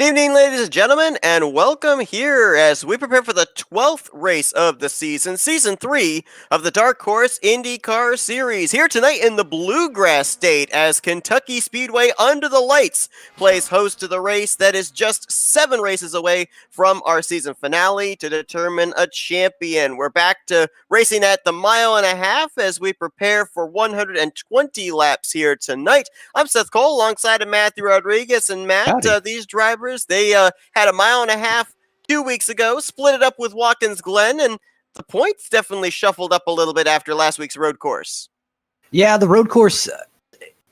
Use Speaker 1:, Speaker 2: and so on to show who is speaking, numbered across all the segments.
Speaker 1: Good evening, ladies and gentlemen, and welcome here as we prepare for the 12th race of the season, Season 3 of the Dark Horse IndyCar Series. Here tonight in the Bluegrass State as Kentucky Speedway Under the Lights plays host to the race that is just 7 races away from our season finale to determine a champion. We're back to racing at the mile and a half as we prepare for 120 laps here tonight. I'm Seth Cole alongside of Matthew Rodriguez, and Matt, these drivers, they had a mile and a half 2 weeks ago, split it up with Watkins Glen, and the points definitely shuffled up a little bit after last week's road course.
Speaker 2: Yeah, the road course,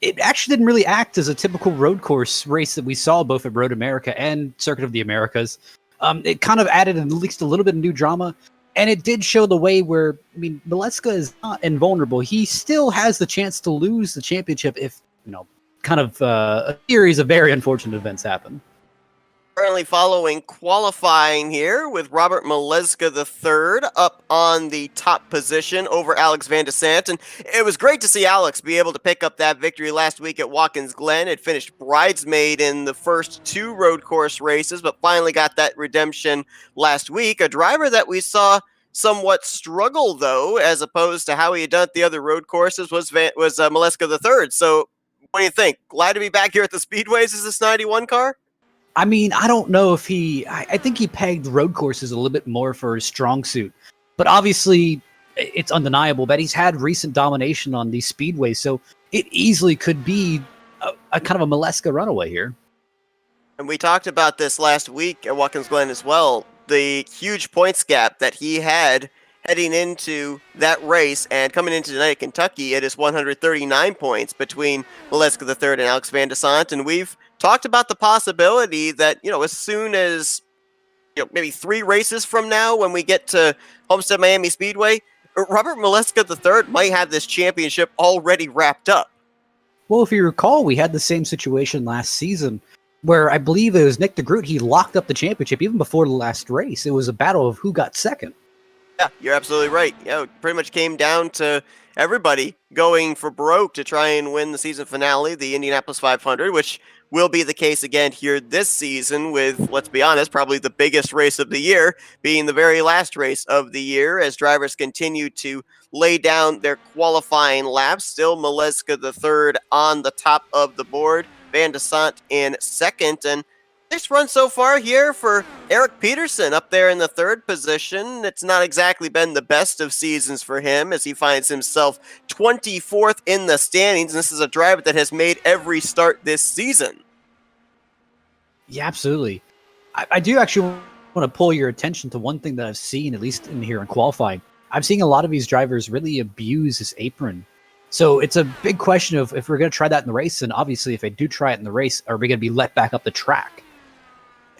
Speaker 2: it actually didn't really act as a typical road course race that we saw both at Road America and Circuit of the Americas. It kind of added at least a little bit of new drama, and it did show the way where, Maleska is not invulnerable. He still has the chance to lose the championship if, a series of very unfortunate events happen.
Speaker 1: Currently following qualifying here with Robert Maleska III up on the top position over Alex Van de Sant. And it was great to see Alex be able to pick up that victory last week at Watkins Glen. It finished bridesmaid in the first 2 road course races, but finally got that redemption last week. A driver that we saw somewhat struggle, though, as opposed to how he had done at the other road courses, was Maleska III. So what do you think? Glad to be back here at the Speedways as this 91 car?
Speaker 2: I don't know if I think he pegged road courses a little bit more for his strong suit, but obviously it's undeniable that he's had recent domination on these speedways, so it easily could be a kind of a Maleska runaway here.
Speaker 1: And we talked about this last week at Watkins Glen as well, the huge points gap that he had heading into that race, and coming into tonight at Kentucky, it is 139 points between Maleska III and Alex Van de Sant, and we've talked about the possibility that, as soon as, maybe 3 races from now when we get to Homestead Miami Speedway, Robert Maleska III might have this championship already wrapped up.
Speaker 2: Well, if you recall, we had the same situation last season where I believe it was Nick Degroot. He locked up the championship even before the last race. It was a battle of who got second.
Speaker 1: Yeah, you're absolutely right. It pretty much came down to everybody going for broke to try and win the season finale, the Indianapolis 500, which will be the case again here this season with, let's be honest, probably the biggest race of the year being the very last race of the year as drivers continue to lay down their qualifying laps. Still Maleska III on the top of the board, Van de Sant in second, and nice run so far here for Eric Peterson up there in the 3rd position. It's not exactly been the best of seasons for him as he finds himself 24th in the standings. And this is a driver that has made every start this season.
Speaker 2: Yeah, absolutely. I do actually want to pull your attention to one thing that I've seen, at least in here in qualifying. I'm seeing a lot of these drivers really abuse his apron. So it's a big question of if we're going to try that in the race, and obviously if they do try it in the race, are we going to be let back up the track?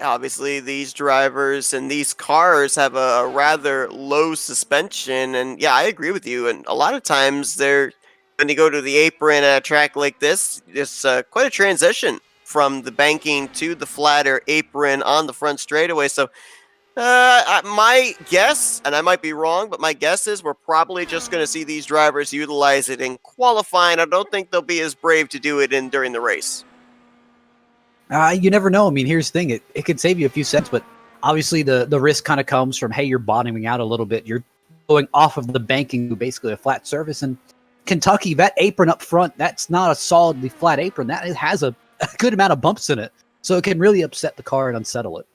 Speaker 1: Obviously, these drivers and these cars have a rather low suspension, and yeah, I agree with you. And a lot of times, when you go to the apron at a track like this, it's quite a transition from the banking to the flatter apron on the front straightaway. So, my guess, and I might be wrong, but my guess is we're probably just going to see these drivers utilize it in qualifying. I don't think they'll be as brave to do it during the race.
Speaker 2: You never know. Here's the thing. It could save you a few cents, but obviously the risk kind of comes from, hey, you're bottoming out a little bit. You're going off of the banking to basically a flat surface. And Kentucky, that apron up front, that's not a solidly flat apron. That has a good amount of bumps in it. So it can really upset the car and unsettle it.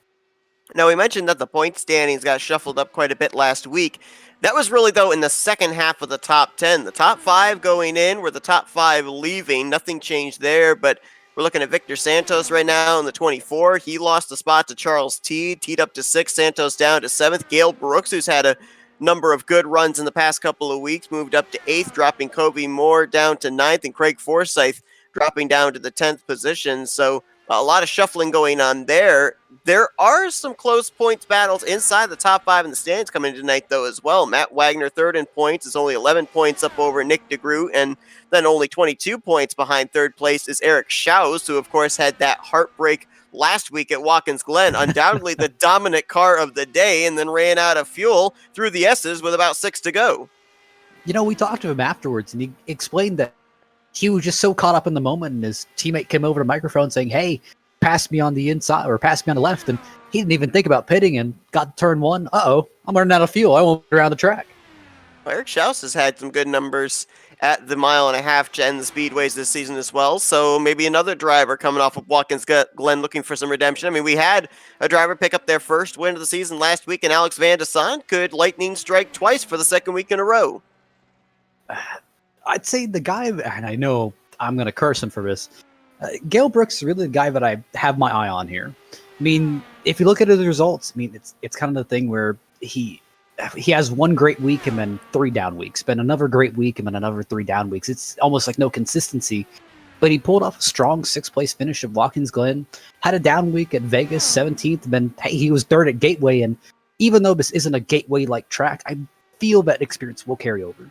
Speaker 1: Now, we mentioned that the point standings got shuffled up quite a bit last week. That was really, though, in the second half of the top 10. The top 5 going in were the top 5 leaving. Nothing changed there, but we're looking at Victor Santos right now in the 24. He lost the spot to Charles Teed up to 6th. Santos down to 7th. Gail Brooks, who's had a number of good runs in the past couple of weeks, moved up to 8th, dropping Kobe Moore down to 9th, and Craig Forsyth dropping down to the 10th position. So a lot of shuffling going on there. There are some close points battles inside the top 5 in the standings coming tonight, though, as well. Matt Wagner, 3rd in points, is only 11 points up over Nick Degroot, and then only 22 points behind 3rd place is Eric Shouse, who, of course, had that heartbreak last week at Watkins Glen, undoubtedly the dominant car of the day, and then ran out of fuel through the S's with about 6 to go.
Speaker 2: We talked to him afterwards, and he explained that he was just so caught up in the moment, and his teammate came over to the microphone saying, hey, passed me on the inside or passed me on the left, and he didn't even think about pitting and got to turn one. I'm running out of fuel. I won't get around the track.
Speaker 1: Eric Shouse has had some good numbers at the mile-and-a-half and the speedways this season as well, so maybe another driver coming off of Watkins Glen looking for some redemption. I mean, we had a driver pick up their first win of the season last week, and Alex Van de Sant could lightning strike twice for the second week in a row.
Speaker 2: I'd say the guy, and I know I'm going to curse him for this, Gail Brooks is really the guy that I have my eye on here. I mean, if you look at his results, I mean, it's kind of the thing where he has one great week and then 3 down weeks, then another great week and then another 3 down weeks. It's almost like no consistency, but he pulled off a strong 6th place finish at Watkins Glen, had a down week at Vegas 17th, and then he was 3rd at Gateway. And even though this isn't a Gateway-like track, I feel that experience will carry over.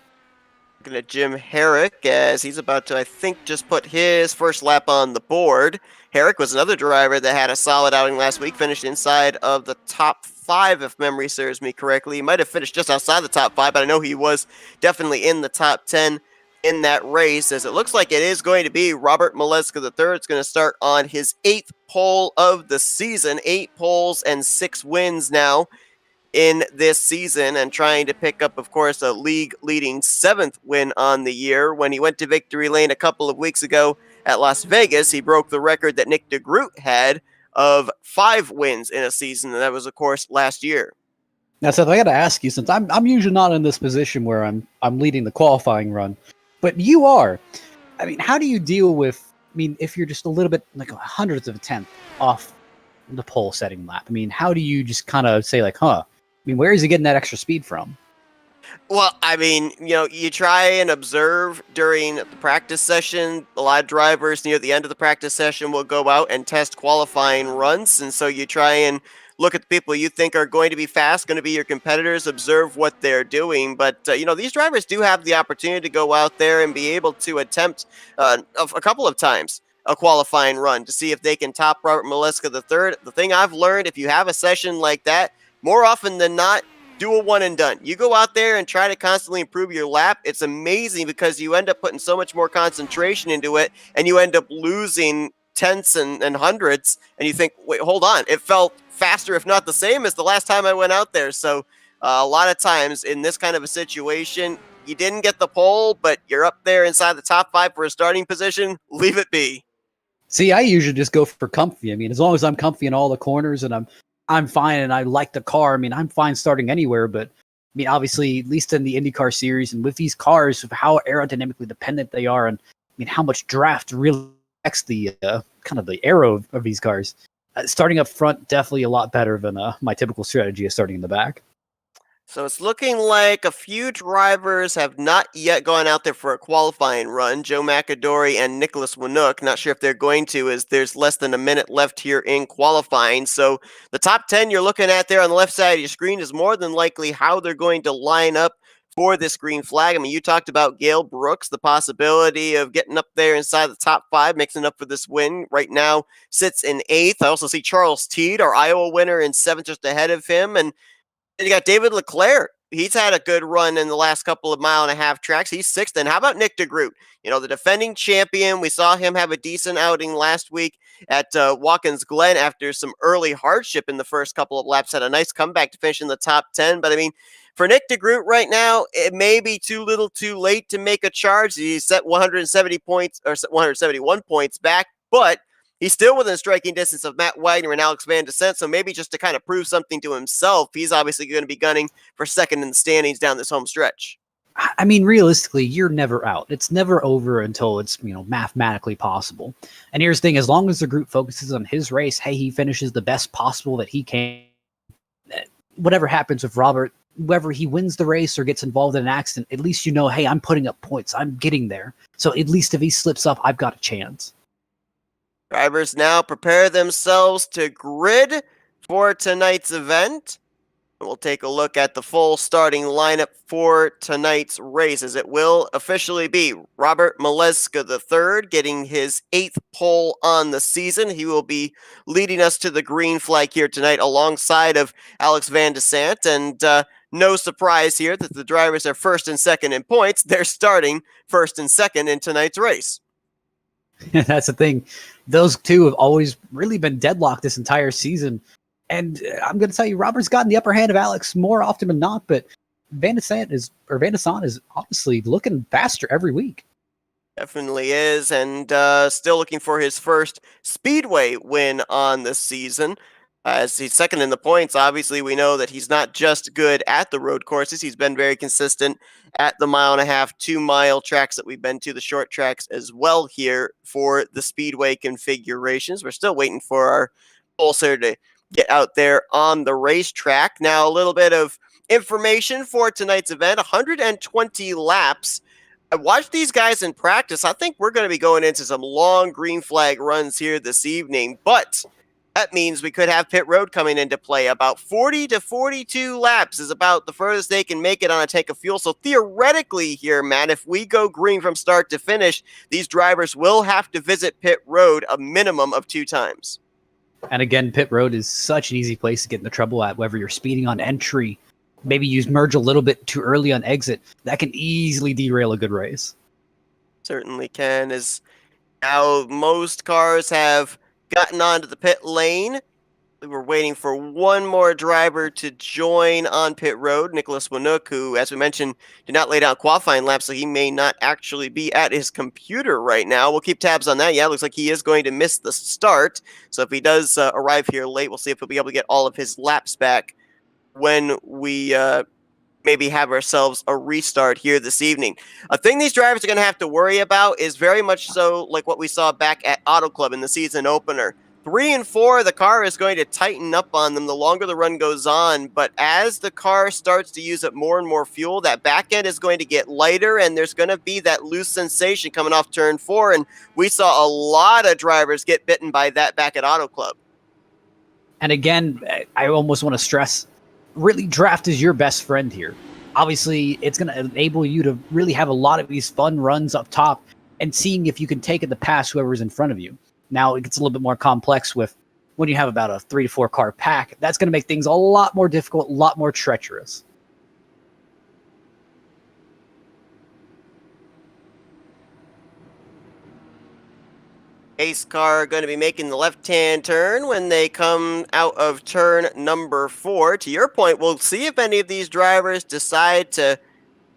Speaker 1: Looking at Jim Herrick as he's about to, I think, just put his first lap on the board. Herrick was another driver that had a solid outing last week, finished inside of the top 5, if memory serves me correctly. He might have finished just outside the top 5, but I know he was definitely in the top 10 in that race, as it looks like it is going to be Robert Maleska III. It's going to start on his 8th pole of the season, 8 poles and 6 wins now in this season, and trying to pick up, of course, a league-leading 7th win on the year. When he went to victory lane a couple of weeks ago at Las Vegas, he broke the record that Nick Degroot had of 5 wins in a season, and that was, of course, last year.
Speaker 2: Now, Seth, I got to ask you, since I'm usually not in this position where I'm leading the qualifying run, but you are. I mean, how do you deal with? I mean, if you're just a little bit like 100th of a tenth off the pole setting lap, I mean, how do you just kind of say like, I mean, where is he getting that extra speed from?
Speaker 1: Well, I mean, you try and observe during the practice session. A lot of drivers near the end of the practice session will go out and test qualifying runs. And so you try and look at the people you think are going to be fast, going to be your competitors, observe what they're doing. But, these drivers do have the opportunity to go out there and be able to attempt a couple of times a qualifying run to see if they can top Robert Maleska III. The thing I've learned, if you have a session like that, more often than not, do a one and done. You go out there and try to constantly improve your lap. It's amazing because you end up putting so much more concentration into it, and you end up losing tenths and hundredths, and you think, wait, hold on. It felt faster, if not the same, as the last time I went out there. So a lot of times in this kind of a situation, you didn't get the pole, but you're up there inside the top 5 for a starting position. Leave it be.
Speaker 2: See, I usually just go for comfy. I mean, as long as I'm comfy in all the corners and I'm fine and I like the car. I mean, I'm fine starting anywhere, but I mean, obviously, at least in the IndyCar series and with these cars, with how aerodynamically dependent they are, and I mean, how much draft really affects the kind of the aero of these cars. Starting up front, definitely a lot better than my typical strategy of starting in the back.
Speaker 1: So it's looking like a few drivers have not yet gone out there for a qualifying run. Joe McAdory and Nicholas Winook. Not sure if they're going to, as there's less than a minute left here in qualifying. So the top 10 you're looking at there on the left side of your screen is more than likely how they're going to line up for this green flag. I mean, you talked about Gail Brooks, the possibility of getting up there inside the top 5, mixing up for this win. Right now sits in 8th. I also see Charles Teed, our Iowa winner, in 7th, just ahead of him. And you got David Leclaire. He's had a good run in the last couple of mile-and-a-half tracks. He's 6th. And how about Nick Degroot? The defending champion. We saw him have a decent outing last week at Watkins Glen after some early hardship in the first couple of laps. Had a nice comeback to finish in the top 10. But, I mean, for Nick Degroot right now, it may be too little too late to make a charge. He's set 170 points or 171 points back, but he's still within striking distance of Matt Wagner and Alex Van de Sant, so maybe just to kind of prove something to himself, he's obviously going to be gunning for second in the standings down this home stretch.
Speaker 2: I mean, realistically, you're never out. It's never over until it's, mathematically possible. And here's the thing, as long as the group focuses on his race, hey, he finishes the best possible that he can. Whatever happens with Robert, whether he wins the race or gets involved in an accident, at least hey, I'm putting up points. I'm getting there. So at least if he slips up, I've got a chance.
Speaker 1: Drivers now prepare themselves to grid for tonight's event. We'll take a look at the full starting lineup for tonight's race, as it will officially be Robert Maleska III getting his 8th pole on the season. He will be leading us to the green flag here tonight alongside of Alex Van de Sant. And no surprise here that the drivers are 1st and 2nd in points. They're starting 1st and 2nd in tonight's race.
Speaker 2: That's the thing. those two have always really been deadlocked this entire season. And I'm going to tell you, Robert's gotten the upper hand of Alex more often than not, but Van de Sant is honestly looking faster every week.
Speaker 1: Definitely is, and still looking for his first Speedway win on the season. As he's second in the points, obviously we know that he's not just good at the road courses. He's been very consistent at the 1.5 2-mile tracks that we've been to, the short tracks as well here for the Speedway configurations. We're still waiting for our pulsar to get out there on the racetrack. Now, a little bit of information for tonight's event, 120 laps. I watched these guys in practice. I think we're going to be going into some long green flag runs here this evening, but that means we could have pit road coming into play. About 40 to 42 laps is about the furthest they can make it on a tank of fuel. So theoretically here, Matt, if we go green from start to finish, these drivers will have to visit pit road a minimum of 2 times.
Speaker 2: And again, pit road is such an easy place to get into trouble at, whether you're speeding on entry, maybe you merge a little bit too early on exit. That can easily derail a good race.
Speaker 1: Certainly can, as now most cars have gotten onto the pit lane. We were waiting for one more driver to join on pit road, Nicholas Winook, who, as we mentioned, did not lay down qualifying laps, so he may not actually be at his computer right now. We'll keep tabs on that. Yeah, it looks like he is going to miss the start. So if he does arrive here late, we'll see if he'll be able to get all of his laps back when we maybe have ourselves a restart here this evening. A thing these drivers are going to have to worry about is very much so like what we saw back at Auto Club in the season opener. 3 and 4, the car is going to tighten up on them the longer the run goes on, but as the car starts to use up more and more fuel, that back end is going to get lighter, and there's going to be that loose sensation coming off turn 4, and we saw a lot of drivers get bitten by that back at Auto Club.
Speaker 2: And again, I almost want to stress, really draft is your best friend here. Obviously, it's going to enable you to really have a lot of these fun runs up top and seeing if you can take it to pass whoever's in front of you. Now, it gets a little bit more complex with when you have about a 3 to 4 car pack. That's going to make things a lot more difficult, a lot more treacherous.
Speaker 1: Ace car going to be making the left-hand turn when they come out of turn number 4. To your point, we'll see if any of these drivers decide to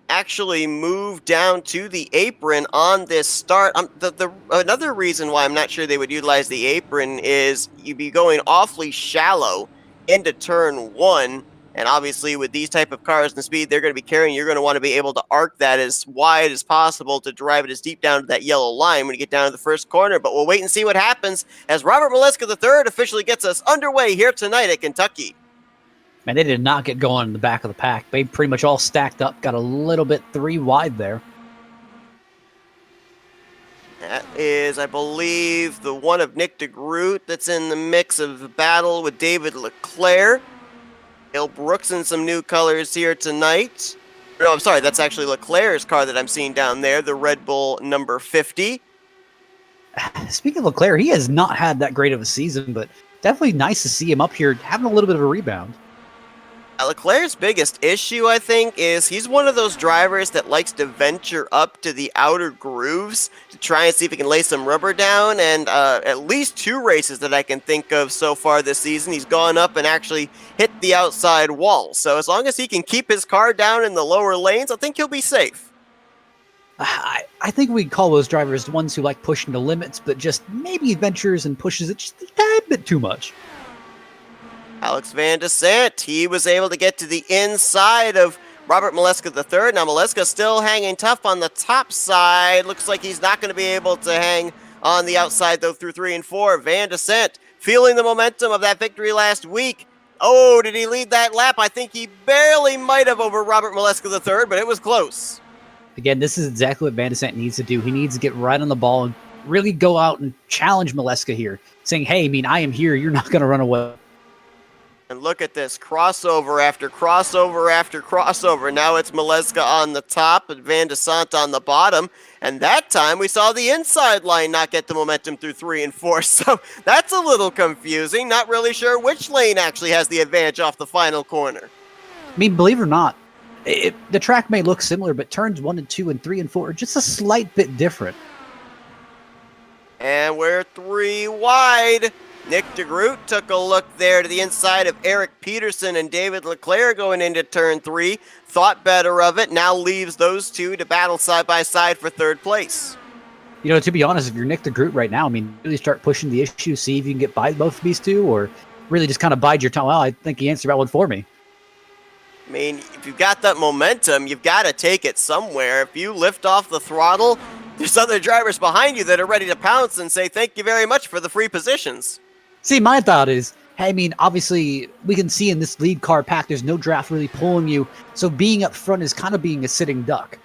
Speaker 1: actually move down to the apron on this start. Another reason why I'm not sure they would utilize the apron is you'd be going awfully shallow into turn 1. And obviously with these type of cars and the speed they're going to be carrying, you're going to want to be able to arc that as wide as possible to drive it as deep down to that yellow line when you get down to the first corner. But we'll wait and see what happens as Robert Mileska III officially gets us underway here tonight at Kentucky.
Speaker 2: Man, they did not get going in the back of the pack. They pretty much all stacked up, got a little bit 3 wide there.
Speaker 1: That is, I believe, the one of Nick Degroot that's in the mix of battle with David Leclaire. Gail Brooks in some new colors here tonight. No, I'm sorry, that's actually Leclaire's car that I'm seeing down there, the Red Bull number 50.
Speaker 2: Speaking of Leclaire, he has not had that great of a season, but definitely nice to see him up here having a little bit of a rebound.
Speaker 1: Leclaire's biggest issue, I think, is he's one of those drivers that likes to venture up to the outer grooves to try and see if he can lay some rubber down, and at least 2 races that I can think of so far this season, he's gone up and actually hit the outside wall. So as long as he can keep his car down in the lower lanes, I think he'll be safe.
Speaker 2: I think we'd call those drivers the ones who like pushing the limits, but just maybe ventures and pushes it just a tad bit too much.
Speaker 1: Alex Van de Sant, he was able to get to the inside of Robert Mileska III. Now Mileska still hanging tough on the top side. Looks like he's not going to be able to hang on the outside though through 3 and 4. Van de Sant feeling the momentum of that victory last week. Oh, did he lead that lap? I think he barely might have over Robert Mileska III, but it was close.
Speaker 2: Again, this is exactly what Van de Sant needs to do. He needs to get right on the ball and really go out and challenge Mileska here, saying, hey, I am here. You're not going to run away.
Speaker 1: And look at this, crossover after crossover after crossover. Now it's Mileska on the top and Van de Sant on the bottom. And that time we saw the inside line not get the momentum through 3 and 4. So that's a little confusing. Not really sure which lane actually has the advantage off the final corner.
Speaker 2: Believe it or not, the track may look similar, but turns 1 and 2 and 3 and 4 are just a slight bit different.
Speaker 1: And we're 3 wide. Nick Degroot took a look there to the inside of Eric Peterson and David Leclaire going into turn 3. Thought better of it. Now leaves those two to battle side by side for third place.
Speaker 2: You know, to be honest, if you're Nick Degroot right now, I mean, really start pushing the issue, see if you can get by both of these two, or really just kind of bide your time. Well, I think he answered that one for me.
Speaker 1: I mean, if you've got that momentum, you've got to take it somewhere. If you lift off the throttle, there's other drivers behind you that are ready to pounce and say thank you very much for the free positions.
Speaker 2: See, my thought is, hey, I mean, obviously, we can see in this lead car pack, there's no draft really pulling you, so being up front is kind of being a sitting duck.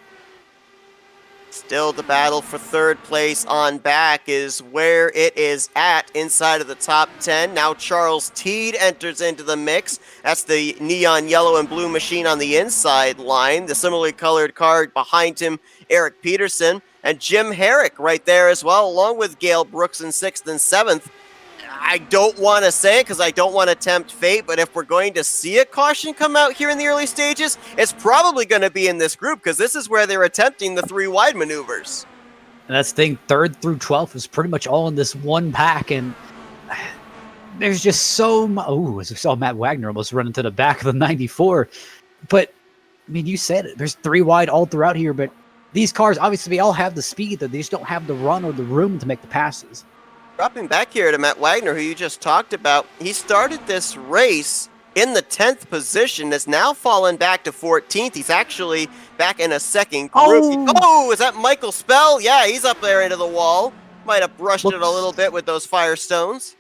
Speaker 1: Still, the battle for third place on back is where it is at inside of the top 10. Now Charles Teed enters into the mix. That's the neon yellow and blue machine on the inside line. The similarly colored car behind him, Eric Peterson. And Jim Herrick right there as well, along with Gail Brooks in 6th and 7th. I don't want to say it because I don't want to tempt fate, but if we're going to see a caution come out here in the early stages, it's probably going to be in this group because this is where they're attempting the 3 wide maneuvers.
Speaker 2: And that's the thing, 3rd through 12th is pretty much all in this one pack, and there's just so much. Oh, as we saw Matt Wagner almost run into the back of the 94. But, I mean, you said it, there's 3 wide all throughout here, but these cars, obviously, they all have the speed, that they just don't have the run or the room to make the passes.
Speaker 1: Dropping back here to Matt Wagner, who you just talked about, he started this race in the 10th position, has now fallen back to 14th. He's actually back in a second group. Oh, is that Michael Spell? Yeah, he's up there into the wall. Might have brushed it a little bit with those Firestones.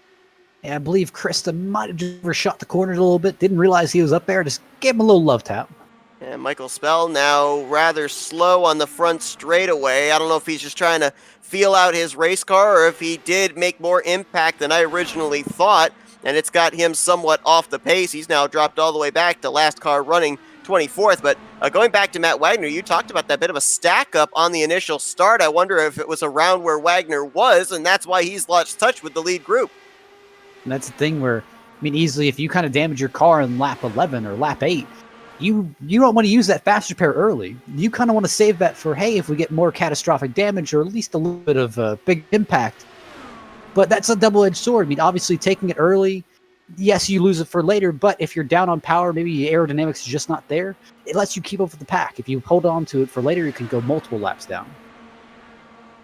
Speaker 2: Yeah, I believe Krista might have just overshot the corners a little bit. Didn't realize he was up there. Just gave him a little love tap.
Speaker 1: And Michael Spell now rather slow on the front straightaway. I don't know if he's just trying to feel out his race car or if he did make more impact than I originally thought, and it's got him somewhat off the pace. He's now dropped all the way back to last car running 24th. But going back to Matt Wagner, you talked about that bit of a stack up on the initial start. I wonder if it was around where Wagner was, and that's why he's lost touch with the lead group.
Speaker 2: And that's the thing where, I mean, easily if you kind of damage your car in lap 11 or lap 8, you don't want to use that fast repair early. You kind of want to save that for, hey, if we get more catastrophic damage or at least a little bit of big impact. But that's a double-edged sword. I mean, obviously taking it early, yes, you lose it for later, but if you're down on power, maybe your aerodynamics is just not there, it lets you keep up with the pack. If you hold on to it for later, you can go multiple laps down.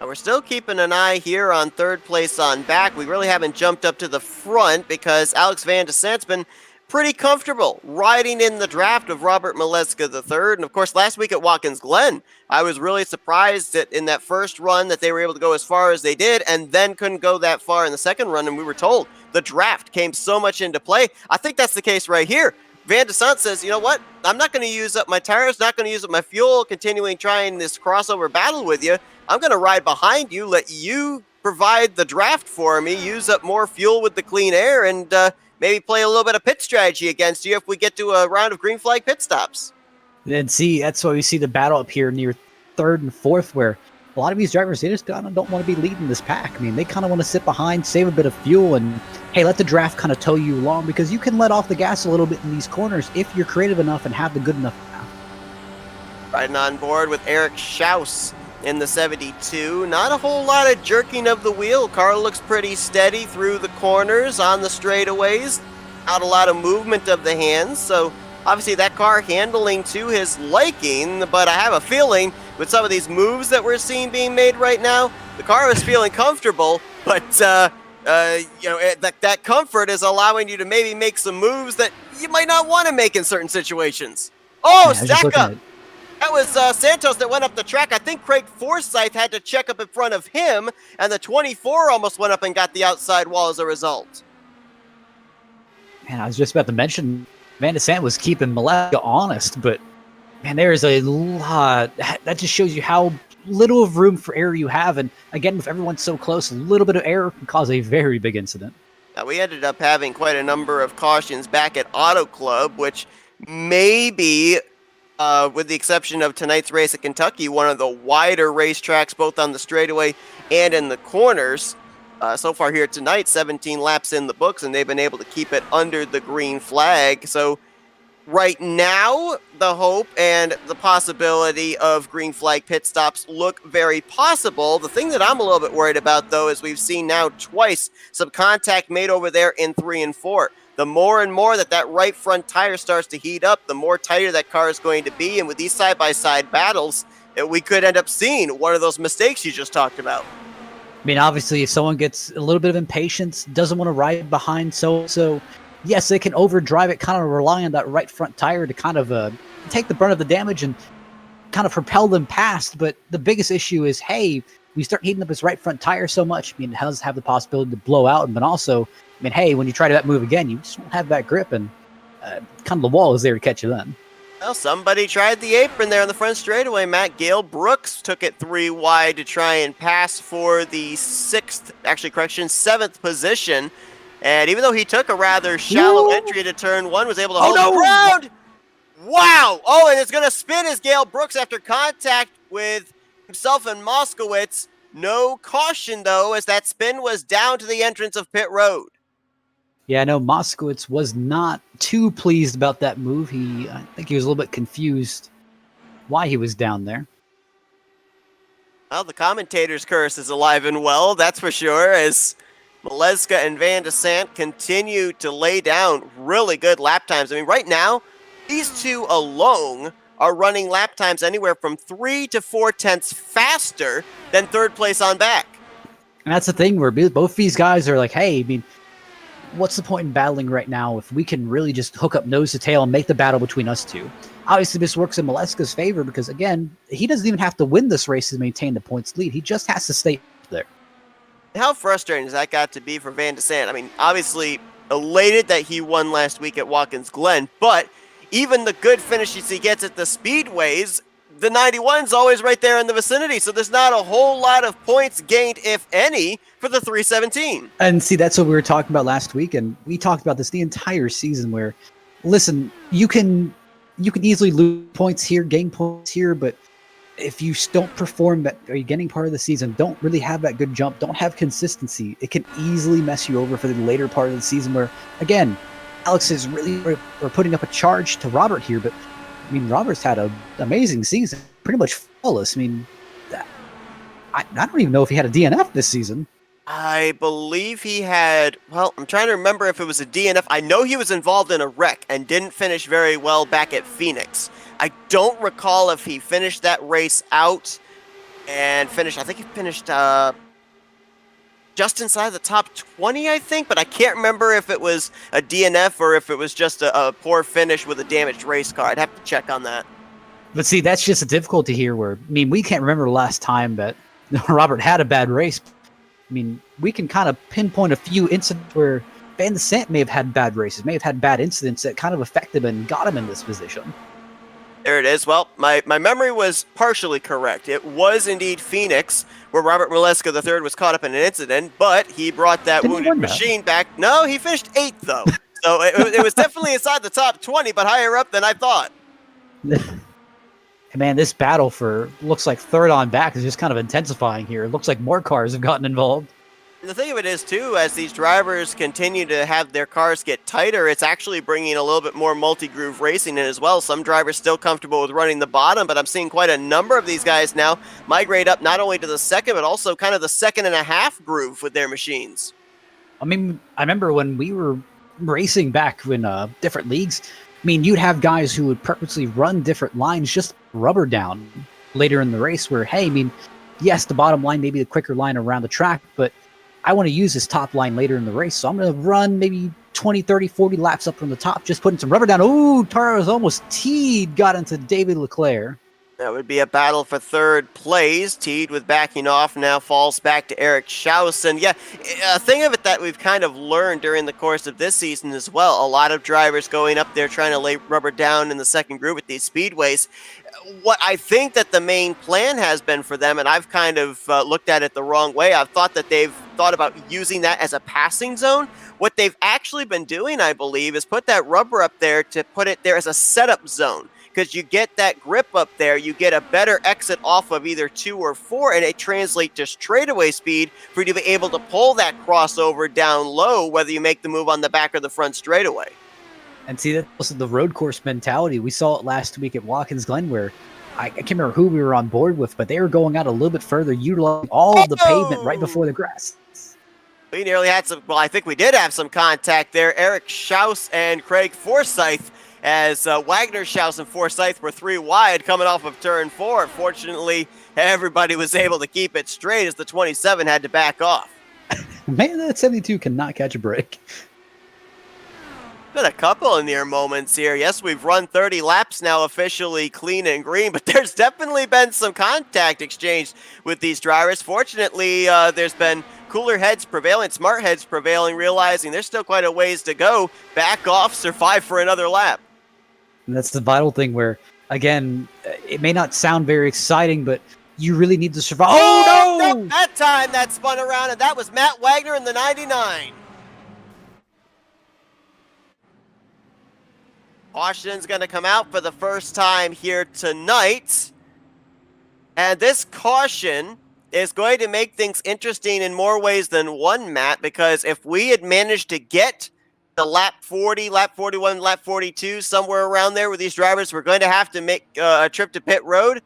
Speaker 1: We're still keeping an eye here on third place on back. We really haven't jumped up to the front because Alex Van de Sant's been pretty comfortable riding in the draft of Robert Maleska III. And of course, last week at Watkins Glen, I was really surprised that in that first run that they were able to go as far as they did and then couldn't go that far in the second run. And we were told the draft came so much into play. I think that's the case right here. Van de Sant says, you know what? I'm not going to use up my tires, not going to use up my fuel, continuing trying this crossover battle with you. I'm going to ride behind you, let you provide the draft for me, use up more fuel with the clean air, and maybe play a little bit of pit strategy against you if we get to a round of green flag pit stops.
Speaker 2: And see, that's why we see the battle up here near 3rd and 4th, where a lot of these drivers, they just kind of don't want to be leading this pack. I mean, they kind of want to sit behind, save a bit of fuel, and hey, let the draft kind of tow you along, because you can let off the gas a little bit in these corners if you're creative enough and have the good enough path.
Speaker 1: Riding on board with Eric Shouse in the 72. Not a whole lot of jerking of the wheel. Car looks pretty steady through the corners, on the straightaways. Not a lot of movement of the hands, so obviously that car handling to his liking, but I have a feeling with some of these moves that we're seeing being made right now, the car is feeling comfortable, but that comfort is allowing you to maybe make some moves that you might not want to make in certain situations. Oh,
Speaker 2: Yeah,
Speaker 1: stack up! That was Santos that went up the track. I think Craig Forsyth had to check up in front of him, and the 24 almost went up and got the outside wall as a result.
Speaker 2: Man, I was just about to mention Van de Sant was keeping Maleska honest, but man, there is a lot. That just shows you how little of room for error you have. And again, with everyone so close, a little bit of error can cause a very big incident.
Speaker 1: Now, we ended up having quite a number of cautions back at Auto Club, which maybe, with the exception of tonight's race at Kentucky, one of the wider racetracks, both on the straightaway and in the corners. So far here tonight, 17 laps in the books, and they've been able to keep it under the green flag. So Right now, the hope and the possibility of green flag pit stops look very possible. The thing that I'm a little bit worried about, though, is we've seen now twice some contact made over there in 3 and 4. The more and more that right front tire starts to heat up, the more tighter that car is going to be. And with these side-by-side battles, we could end up seeing one of those mistakes you just talked about.
Speaker 2: I mean, obviously, if someone gets a little bit of impatience, doesn't want to ride behind so yes, they can overdrive it, kind of rely on that right front tire to kind of take the brunt of the damage and kind of propel them past. But the biggest issue is, hey, we start heating up his right front tire so much, I mean, it does have the possibility to blow out. But also, I mean, hey, when you try that move again, you just won't have that grip, and kind of the wall is there to catch you then.
Speaker 1: Well, somebody tried the apron there on the front straightaway, Matt. Gail Brooks took it 3 wide to try and pass for the 7th position. And even though he took a rather shallow entry to turn 1, was able to hold the ground. Wow! Oh, and it's going to spin as Gail Brooks after contact with himself and Moskowitz. No caution, though, as that spin was down to the entrance of pit road.
Speaker 2: Yeah, I know Moskowitz was not too pleased about that move. I think he was a little bit confused why he was down there.
Speaker 1: Well, the commentator's curse is alive and well, that's for sure, as Maleska and Van de Sant continue to lay down really good lap times. I mean, right now, these two alone are running lap times anywhere from 3 to 4 tenths faster than third place on back.
Speaker 2: And that's the thing where both these guys are like, hey, I mean, what's the point in battling right now if we can really just hook up nose to tail and make the battle between us two? Obviously, this works in Maleska's favor because, again, he doesn't even have to win this race to maintain the points lead. He just has to stay there.
Speaker 1: How frustrating has that got to be for Van de Sant? I mean, obviously elated that he won last week at Watkins Glen, but even the good finishes he gets at the speedways, the 91's always right there in the vicinity, so there's not a whole lot of points gained, if any, for the 317.
Speaker 2: And see, that's what we were talking about last week, and we talked about this the entire season where, listen, you can easily lose points here, gain points here, but if you don't perform at the beginning part of the season, don't really have that good jump, don't have consistency, it can easily mess you over for the later part of the season where, again, Alex is really we're putting up a charge to Robert here, but I mean, Robert's had an amazing season, pretty much flawless. I mean, I don't even know if he had a DNF this season.
Speaker 1: I believe he had, well, I'm trying to remember if it was a DNF. I know he was involved in a wreck and didn't finish very well back at Phoenix. I don't recall if he finished that race out and finished, I think he finished just inside the top 20, I think, but I can't remember if it was a DNF or if it was just a poor finish with a damaged race car. I'd have to check on that.
Speaker 2: But see, that's just a difficulty here where, I mean, we can't remember the last time that Robert had a bad race. I mean, we can kind of pinpoint a few incidents where Van de Sant may have had bad races, may have had bad incidents that kind of affected him and got him in this position.
Speaker 1: There it is. Well, my memory was partially correct. It was indeed Phoenix, where Robert Maleska III was caught up in an incident, but he brought that wounded machine back. No, he finished 8th, though. So it was definitely inside the top 20, but higher up than I thought.
Speaker 2: Man, this battle for looks like third on back is just kind of intensifying here. It looks like more cars have gotten involved.
Speaker 1: The thing of it is, too, as these drivers continue to have their cars get tighter, it's actually bringing a little bit more multi-groove racing in as well. Some drivers still comfortable with running the bottom, but I'm seeing quite a number of these guys now migrate up not only to the second, but also kind of the 2.5 groove with their machines.
Speaker 2: I mean, I remember when we were racing back in different leagues, I mean, you'd have guys who would purposely run different lines, just rubber down later in the race where, hey, I mean, yes, the bottom line may be the quicker line around the track, but I want to use this top line later in the race, so I'm going to run maybe 20, 30, 40 laps up from the top, just putting some rubber down. Ooh, Tara's almost teed, got into David Leclaire.
Speaker 1: That would be a battle for third place. Teed with backing off now falls back to Eric Shouse. And yeah, a thing of it that we've kind of learned during the course of this season as well, a lot of drivers going up there trying to lay rubber down in the second group at these speedways. What I think that the main plan has been for them, and I've kind of looked at it the wrong way, I've thought that they've thought about using that as a passing zone. What they've actually been doing, I believe, is put that rubber up there to put it there as a setup zone. Because you get that grip up there, you get a better exit off of either 2 or 4, and it translates to straightaway speed for you to be able to pull that crossover down low, whether you make the move on the back or the front straightaway.
Speaker 2: And see, that's the road course mentality. We saw it last week at Watkins Glen, where I can't remember who we were on board with, but they were going out a little bit further, utilizing all of the pavement right before the grass.
Speaker 1: We nearly had some, well, I think we did have some contact there. Eric Shouse and Craig Forsyth, as Wagner, Shouse, and Forsyth were 3 wide coming off of turn 4. Fortunately, everybody was able to keep it straight as the 27 had to back off.
Speaker 2: Man, that 72 cannot catch a break.
Speaker 1: Been a couple of near moments here. Yes, we've run 30 laps now officially clean and green, but there's definitely been some contact exchanged with these drivers. Fortunately, there's been cooler heads prevailing, smart heads prevailing, realizing there's still quite a ways to go. Back off, survive for another lap.
Speaker 2: And that's the vital thing where, again, it may not sound very exciting, but you really need to survive. Oh, no!
Speaker 1: That time that spun around, and that was Matt Wagner in the 99. Caution's going to come out for the first time here tonight. And this caution is going to make things interesting in more ways than one, Matt, because if we had managed to get the lap 40, lap 41, lap 42, somewhere around there where these drivers were going to have to make a trip to pit road,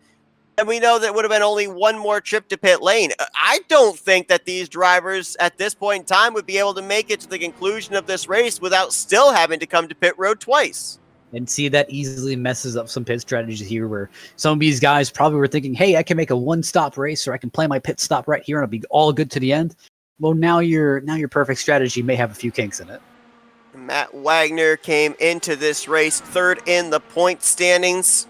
Speaker 1: and we know that it would have been only one more trip to pit lane. I don't think that these drivers at this point in time would be able to make it to the conclusion of this race without still having to come to pit road twice.
Speaker 2: And see, that easily messes up some pit strategies here where some of these guys probably were thinking, hey, I can make a one-stop race or I can play my pit stop right here and I'll be all good to the end. Well, now your perfect strategy may have a few kinks in it.
Speaker 1: Matt Wagner came into this race third in the point standings.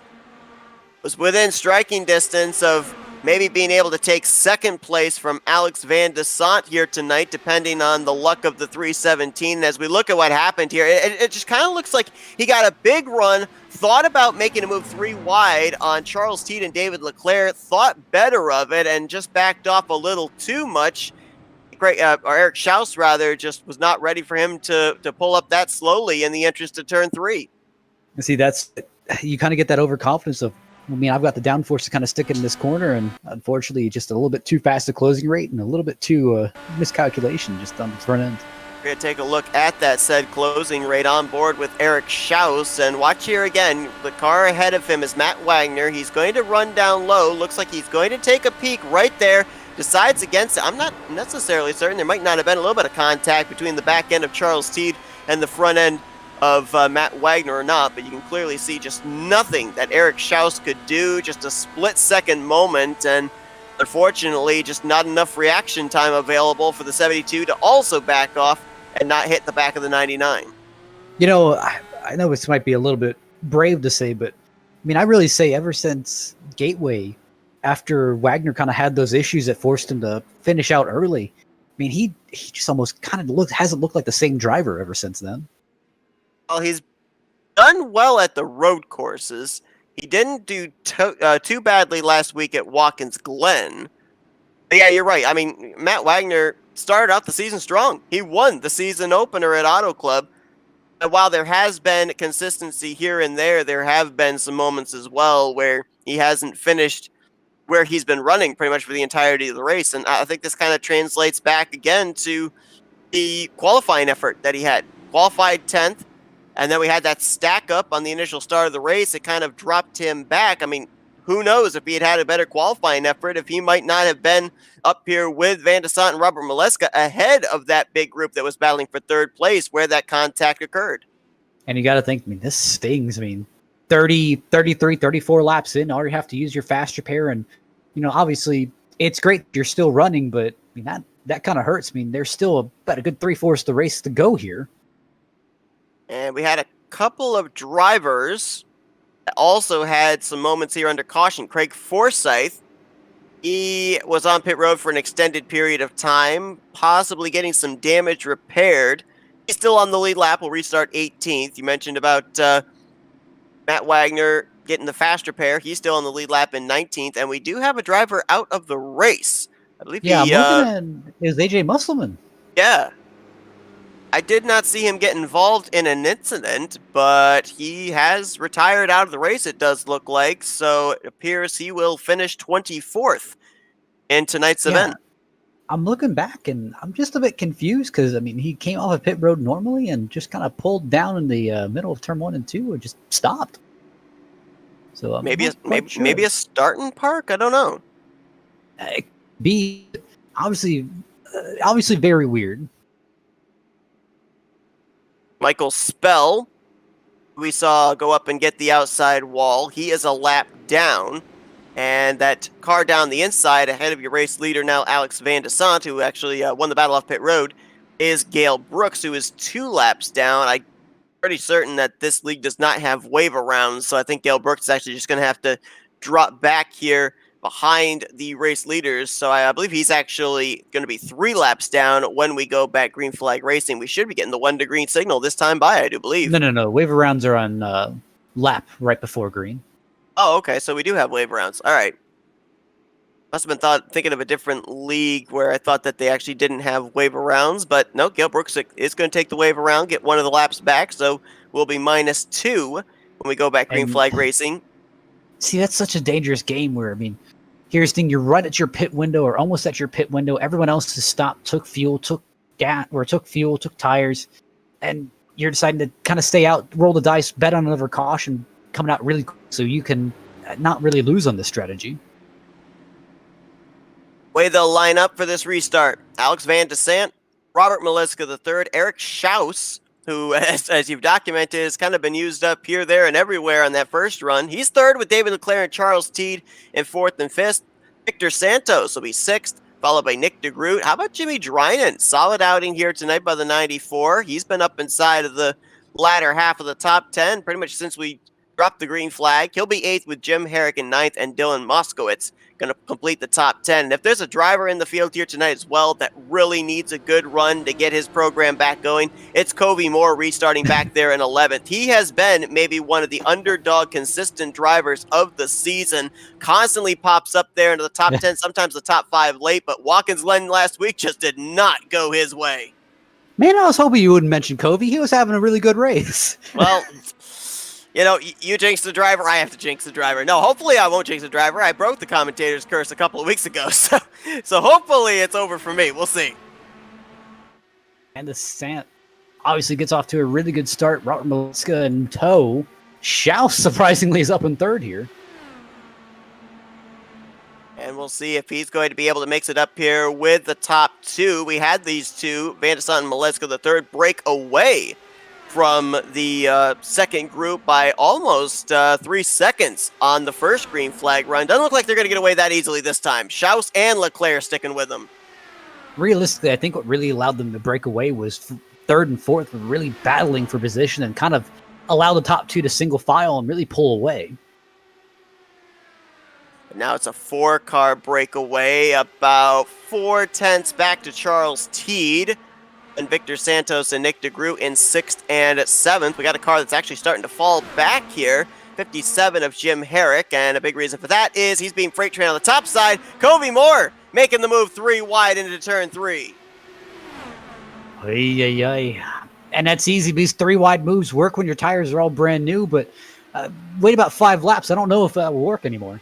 Speaker 1: Was within striking distance of maybe being able to take second place from Alex Van de Sant here tonight, depending on the luck of the 317. And as we look at what happened here, it just kind of looks like he got a big run, thought about making a move 3 wide on Charles Teed and David Leclaire, thought better of it, and just backed off a little too much. Or Eric Shouse, rather, just was not ready for him to pull up that slowly in the interest of turn 3.
Speaker 2: See, you kind of get that overconfidence of, I mean, I've got the downforce to kind of stick it in this corner, and unfortunately, just a little bit too fast a closing rate and a little bit too miscalculation just on the front end.
Speaker 1: We're going to take a look at that said closing rate on board with Eric Shouse, and watch here again. The car ahead of him is Matt Wagner. He's going to run down low. Looks like he's going to take a peek right there. Decides against it. I'm not necessarily certain. There might not have been a little bit of contact between the back end of Charles Teed and the front end of Matt Wagner or not, but you can clearly see just nothing that Eric Shouse could do, just a split-second moment, and unfortunately just not enough reaction time available for the 72 to also back off and not hit the back of the 99.
Speaker 2: You know, I know this might be a little bit brave to say, but I mean, I really say ever since Gateway, after Wagner kind of had those issues that forced him to finish out early, I mean, he just almost kind of hasn't looked like the same driver ever since then.
Speaker 1: Well, he's done well at the road courses. He didn't do too badly last week at Watkins Glen. But yeah, you're right. I mean, Matt Wagner started out the season strong. He won the season opener at Auto Club. And while there has been consistency here and there have been some moments as well where he hasn't finished where he's been running pretty much for the entirety of the race. And I think this kind of translates back again to the qualifying effort that he had. Qualified 10th. And then we had that stack up on the initial start of the race. It kind of dropped him back. I mean, who knows if he had a better qualifying effort, if he might not have been up here with Van de Sant and Robert Maleska ahead of that big group that was battling for third place where that contact occurred.
Speaker 2: And you got to think, I mean, this stings. I mean, 30, 33, 34 laps in, all you have to use your fast repair. And, you know, obviously it's great you're still running, but I mean, that kind of hurts. I mean, there's still about a good 3/4 of the race to go here.
Speaker 1: And we had a couple of drivers that also had some moments here under caution. Craig Forsyth, he was on pit road for an extended period of time, possibly getting some damage repaired. He's still on the lead lap. Will restart 18th. You mentioned about Matt Wagner getting the fast repair. He's still on the lead lap in 19th. And we do have a driver out of the race. I believe
Speaker 2: I'm looking at is AJ Musselman.
Speaker 1: Yeah. I did not see him get involved in an incident, but he has retired out of the race, it does look like. So it appears he will finish 24th in tonight's event.
Speaker 2: I'm looking back and I'm just a bit confused because I mean he came off of pit road normally and just kind of pulled down in the middle of turn 1 and 2 and just stopped. So I'm
Speaker 1: Maybe
Speaker 2: not quite sure.
Speaker 1: maybe a starting park. I don't know.
Speaker 2: It could be obviously very weird.
Speaker 1: Michael Spell, we saw go up and get the outside wall. He is a lap down. And that car down the inside ahead of your race leader now, Alex Van de Sant, who actually won the battle off pit road, is Gail Brooks, who is 2 laps down. I'm pretty certain that this league does not have waiver rounds, so I think Gail Brooks is actually just going to have to drop back here behind the race leaders. So I believe he's actually going to be 3 laps down when we go back green flag racing. We should be getting the 1 to green signal this time by, I do believe.
Speaker 2: No. Waiver rounds are on lap right before green.
Speaker 1: Oh, okay. So we do have waiver rounds. All right. Must have been thinking of a different league where I thought that they actually didn't have waiver rounds, but no, Gail Brooks is going to take the waiver round, get one of the laps back, so we'll be -2 when we go back green flag racing.
Speaker 2: See, that's such a dangerous game where, I mean, here's the thing, you're right at your pit window or almost at your pit window. Everyone else has stopped, took fuel, took gas, or took fuel, took tires, and you're deciding to kind of stay out, roll the dice, bet on another caution, coming out really quick so you can not really lose on this strategy.
Speaker 1: Way they'll line up for this restart. Alex Van de Sant, Robert Maliska III, Eric Shouse, who, as you've documented, has kind of been used up here, there, and everywhere on that first run. He's 3rd with David Leclaire and Charles Teed in 4th and 5th. Victor Santos will be 6th, followed by Nick Degroot. How about Jimmy Dryden? Solid outing here tonight by the 94. He's been up inside of the latter half of the top 10 pretty much since we dropped the green flag. He'll be 8th with Jim Herrick in 9th, and Dylan Moskowitz going to complete the top 10. And if there's a driver in the field here tonight as well that really needs a good run to get his program back going, it's Covey Moore restarting back there in 11th. He has been maybe one of the underdog consistent drivers of the season. Constantly pops up there into the top 10, sometimes the top 5 late, but Watkins Glen last week just did not go his way.
Speaker 2: Man, I was hoping you wouldn't mention Covey. He was having a really good race.
Speaker 1: Well, you know, you jinx the driver, I have to jinx the driver. No, hopefully I won't jinx the driver. I broke the commentator's curse a couple of weeks ago, so hopefully it's over for me. We'll see.
Speaker 2: And the Sant obviously gets off to a really good start. Robert Maliska in tow. Shouse, surprisingly, is up in 3rd here.
Speaker 1: And we'll see if he's going to be able to mix it up here with the top 2. We had these two, Van de Sant and Maliska III, break away from the second group by almost 3 seconds on the first green flag run. Doesn't look like they're going to get away that easily this time. Shouse and Leclaire sticking with them.
Speaker 2: Realistically, I think what really allowed them to break away was 3rd and 4th were really battling for position and kind of allow the top 2 to single file and really pull away.
Speaker 1: Now it's a 4-car breakaway, about 4/10 back to Charles Teed. And Victor Santos and Nick Degroot in 6th and 7th. We got a car that's actually starting to fall back here. 57 of Jim Herrick, and a big reason for that is he's being freight trained on the top side. Covey Moore making the move 3 wide into turn 3.
Speaker 2: And that's easy. These 3 wide moves work when your tires are all brand new, but wait about 5 laps. I don't know if that will work anymore.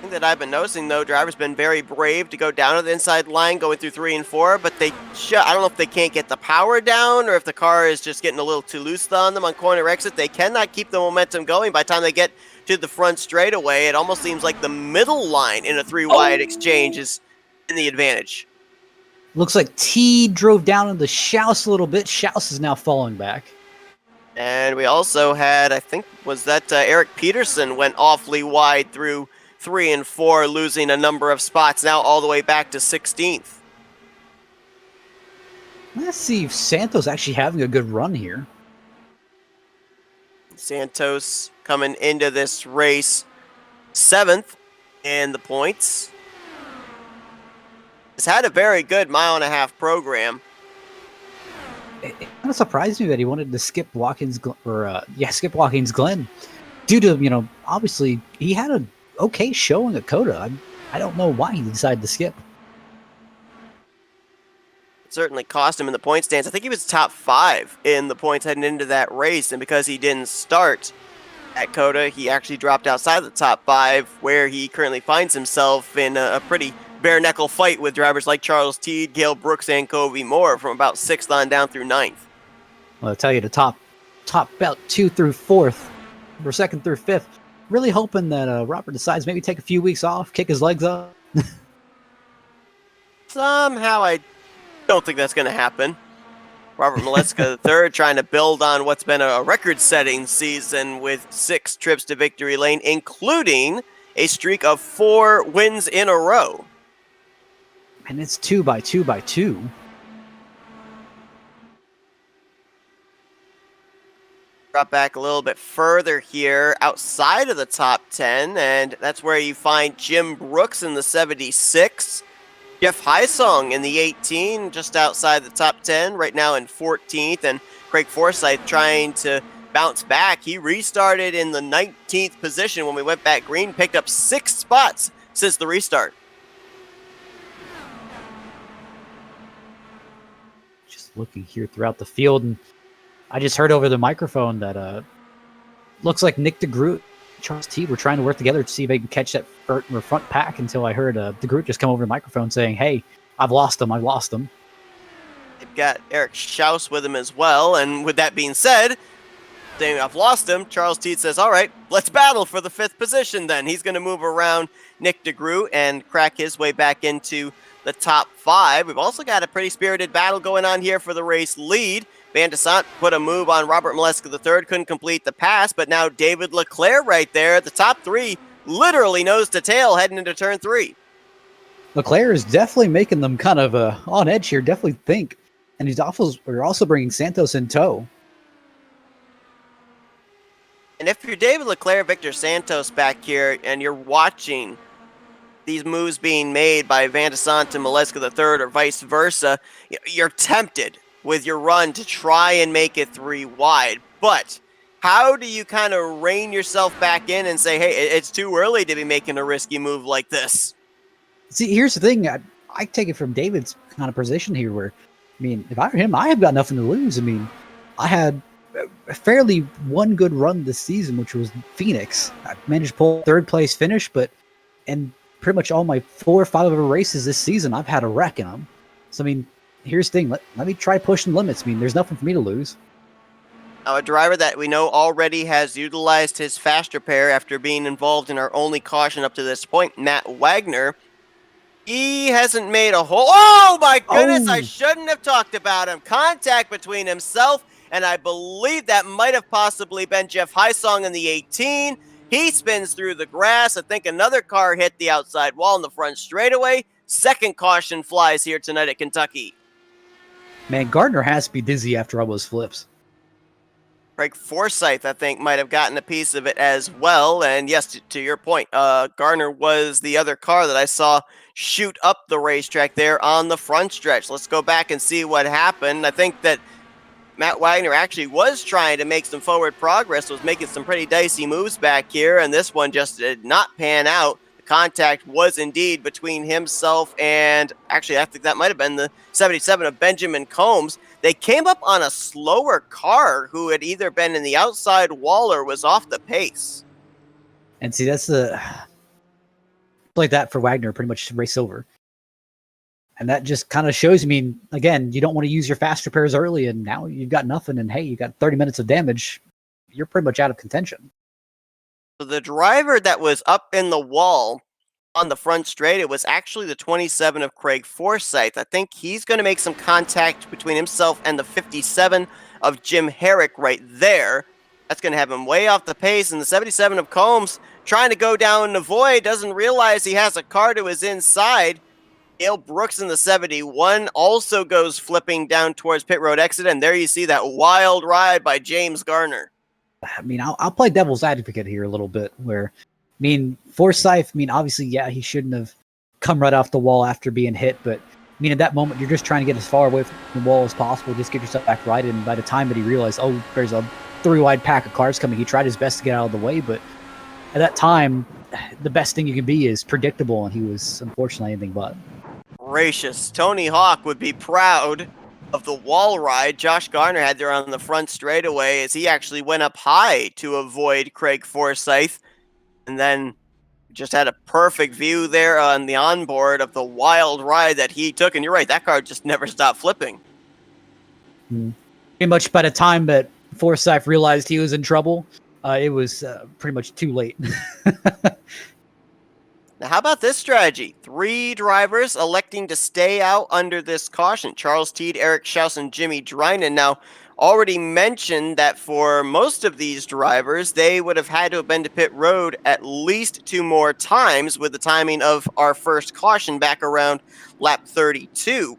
Speaker 1: Thing that I've been noticing, though, drivers been very brave to go down to the inside line, going through 3 and 4, but I don't know if they can't get the power down or if the car is just getting a little too loose on them on corner exit. They cannot keep the momentum going. By the time they get to the front straightaway, it almost seems like the middle line in a 3-wide exchange is in the advantage.
Speaker 2: Looks like T drove down into Shouse a little bit. Shouse is now falling back.
Speaker 1: And we also had, I think, was that Eric Peterson went awfully wide through 3 and 4, losing a number of spots, now all the way back to 16th.
Speaker 2: Let's see if Santos actually having a good run here.
Speaker 1: Santos coming into this race 7th in the points. Has had a very good 1.5-mile program.
Speaker 2: It kind of surprised me that he wanted to skip Watkins Glen due to, obviously he had a okay showing at Coda. I don't know why he decided to skip.
Speaker 1: It certainly cost him in the point stands. I think he was top 5 in the points heading into that race, and because he didn't start at Coda, he actually dropped outside the top 5, where he currently finds himself in a pretty bare-knuckle fight with drivers like Charles Teed, Gail Brooks, and Covey Moore from about 6th on down through 9th.
Speaker 2: Well, I'll tell you, the top belt 2 through 4th, or 2nd through 5th. Really hoping that Robert decides maybe take a few weeks off, kick his legs up.
Speaker 1: Somehow I don't think that's going to happen. Robert Maleska III trying to build on what's been a record-setting season with 6 trips to victory lane, including a streak of 4 wins in a row.
Speaker 2: And it's 2 by 2 by 2.
Speaker 1: Drop back a little bit further here outside of the top 10, and that's where you find Jim Brooks in the 76. Jeff Heisong in the 18, just outside the top 10, right now in 14th, and Craig Forsyth trying to bounce back. He restarted in the 19th position when we went back green, picked up 6 spots since the restart.
Speaker 2: Just looking here throughout the field, and I just heard over the microphone that looks like Nick Degroot, Charles T were trying to work together to see if they can catch that front pack until I heard Degroot just come over the microphone saying, "Hey, I've lost him.
Speaker 1: They've got Eric Shouse with him as well, and with that being said, saying I've lost him, Charles T says, all right, let's battle for the 5th position then. He's going to move around Nick Degroot and crack his way back into the top 5. We've also got a pretty spirited battle going on here for the race lead. Van de Sant put a move on Robert Maleska III, couldn't complete the pass, but now David Leclaire right there. The top 3 literally nose to tail heading into turn 3.
Speaker 2: Leclaire is definitely making them kind of on edge here, definitely think. And we're also bringing Santos in tow.
Speaker 1: And if you're David Leclaire, Victor Santos back here, and you're watching these moves being made by Van de Sant and Maleska III or vice versa, you're tempted with your run to try and make it 3 wide. But how do you kind of rein yourself back in and say, hey, it's too early to be making a risky move like this?
Speaker 2: See, here's the thing. I take it from David's kind of position here where, I mean, if I were him, I have got nothing to lose. I mean, I had a fairly one good run this season, which was Phoenix. I managed to pull 3rd place finish, and pretty much all my 4 or 5 other races this season, I've had a wreck in them. So, I mean, here's the thing. Let me try pushing limits. I mean, there's nothing for me to lose.
Speaker 1: Now, a driver that we know already has utilized his fast repair after being involved in our only caution up to this point, Matt Wagner. He hasn't made a whole... Oh, my goodness! I shouldn't have talked about him. Contact between himself, and I believe that might have possibly been Jeff Heisong in the 18. He spins through the grass. I think another car hit the outside wall in the front straightaway. 2nd caution flies here tonight at Kentucky.
Speaker 2: Man, Gardner has to be dizzy after all those flips.
Speaker 1: Craig Forsyth, I think, might have gotten a piece of it as well. And yes, to your point, Gardner was the other car that I saw shoot up the racetrack there on the front stretch. Let's go back and see what happened. I think that Matt Wagner actually was trying to make some forward progress, was making some pretty dicey moves back here, and this one just did not pan out. The contact was indeed between himself and, actually, I think that might have been the 77 of Benjamin Combs. They came up on a slower car who had either been in the outside wall or was off the pace.
Speaker 2: And see, that's like that for Wagner, pretty much race over. And that just kind of shows, I mean, again, you don't want to use your fast repairs early, and now you've got nothing, and hey, you got 30 minutes of damage. You're pretty much out of contention.
Speaker 1: So the driver that was up in the wall on the front straight, it was actually the 27 of Craig Forsyth. I think he's going to make some contact between himself and the 57 of Jim Herrick right there. That's going to have him way off the pace, and the 77 of Combs trying to go down the void, doesn't realize he has a car to his inside. Gail Brooks in the 71 also goes flipping down towards pit road exit, and there you see that wild ride by James Garner.
Speaker 2: I mean, I'll play devil's advocate here a little bit, where, I mean, Forsyth, I mean, obviously, yeah, he shouldn't have come right off the wall after being hit, but, I mean, at that moment, you're just trying to get as far away from the wall as possible, just get yourself back right, and by the time that he realized, oh, there's a 3-wide pack of cars coming, he tried his best to get out of the way, but at that time, the best thing you can be is predictable, and he was, unfortunately, anything but.
Speaker 1: Gracious. Tony Hawk would be proud of the wall ride Josh Garner had there on the front straightaway as he actually went up high to avoid Craig Forsyth. And then just had a perfect view there on the onboard of the wild ride that he took. And you're right, that car just never stopped flipping.
Speaker 2: Pretty much by the time that Forsyth realized he was in trouble, it was pretty much too late.
Speaker 1: Now, how about this strategy? 3 drivers electing to stay out under this caution. Charles Teed, Eric Shouse, and Jimmy Dryden. Now, already mentioned that for most of these drivers, they would have had to have been to pit road at least 2 more times with the timing of our first caution back around lap 32.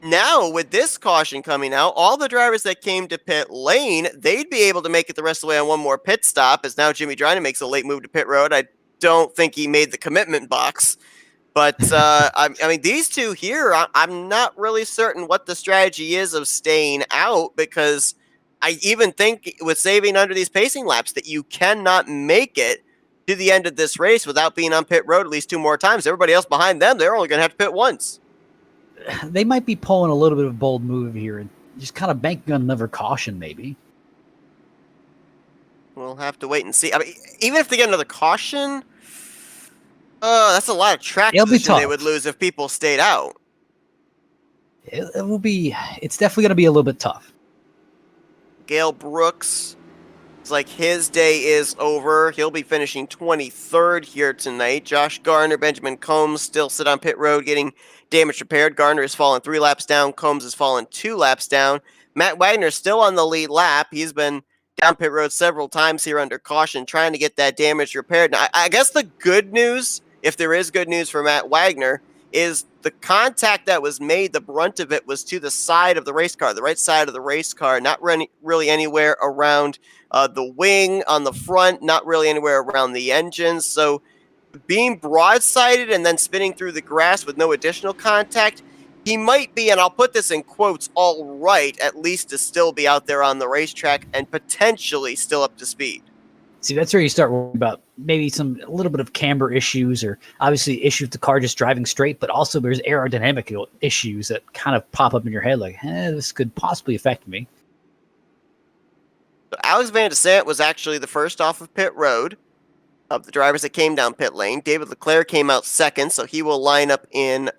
Speaker 1: Now, with this caution coming out, all the drivers that came to pit lane, they'd be able to make it the rest of the way on one more pit stop, as now Jimmy Dryden makes a late move to pit road. I don't think he made the commitment box. But, I mean, these two here, I'm not really certain what the strategy is of staying out, because I even think with saving under these pacing laps that you cannot make it to the end of this race without being on pit road at least 2 more times. Everybody else behind them, they're only going to have to pit once.
Speaker 2: They might be pulling a little bit of a bold move here and just kind of banking on another caution, maybe.
Speaker 1: We'll have to wait and see. I mean, even if they get another caution, that's a lot of track position they would lose if people stayed out.
Speaker 2: It will be. It's definitely going to be a little bit tough.
Speaker 1: Gail Brooks, it's like his day is over. He'll be finishing 23rd here tonight. Josh Garner, Benjamin Combs still sit on pit road getting damage repaired. Garner has fallen 3 laps down. Combs has fallen 2 laps down. Matt Wagner still on the lead lap. He's been down pit road several times here under caution, trying to get that damage repaired. Now, I guess the good news, if there is good news for Matt Wagner, is the contact that was made, the brunt of it was to the side of the race car, the right side of the race car, not really anywhere around the wing on the front, not really anywhere around the engine. So being broadsided and then spinning through the grass with no additional contact, he might be, and I'll put this in quotes, all right, at least to still be out there on the racetrack and potentially still up to speed.
Speaker 2: See, that's where you start worrying about maybe a little bit of camber issues, or obviously issues with the car just driving straight, but also there's aerodynamic issues that kind of pop up in your head like, this could possibly affect me.
Speaker 1: So Alex Van de Sant was actually the first off of pit road of the drivers that came down pit lane. David Leclaire came out second, so he will line up in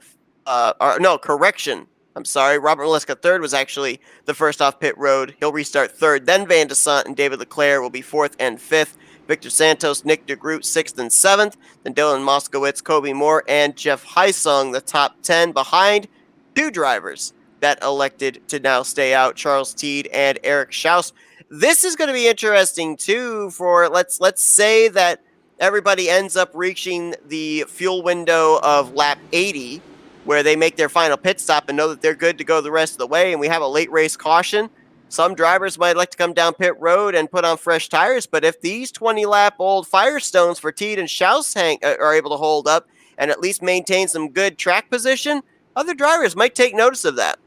Speaker 1: I'm sorry. Robert Maleska third was actually the first off pit road. He'll restart third. Then Van de Sant and David Leclaire will be 4th and 5th. Victor Santos, Nick Degroot, 6th and 7th. Then Dylan Moskowitz, Kobe Moore, and Jeff Heisong, the top 10 behind 2 drivers that elected to now stay out, Charles Teed and Eric Shouse. This is going to be interesting, too, for let's say that everybody ends up reaching the fuel window of lap 80, where they make their final pit stop and know that they're good to go the rest of the way, and we have a late race caution. Some drivers might like to come down pit road and put on fresh tires, but if these 20-lap-old Firestones for Teed and Shouse are able to hold up and at least maintain some good track position, other drivers might take notice of that.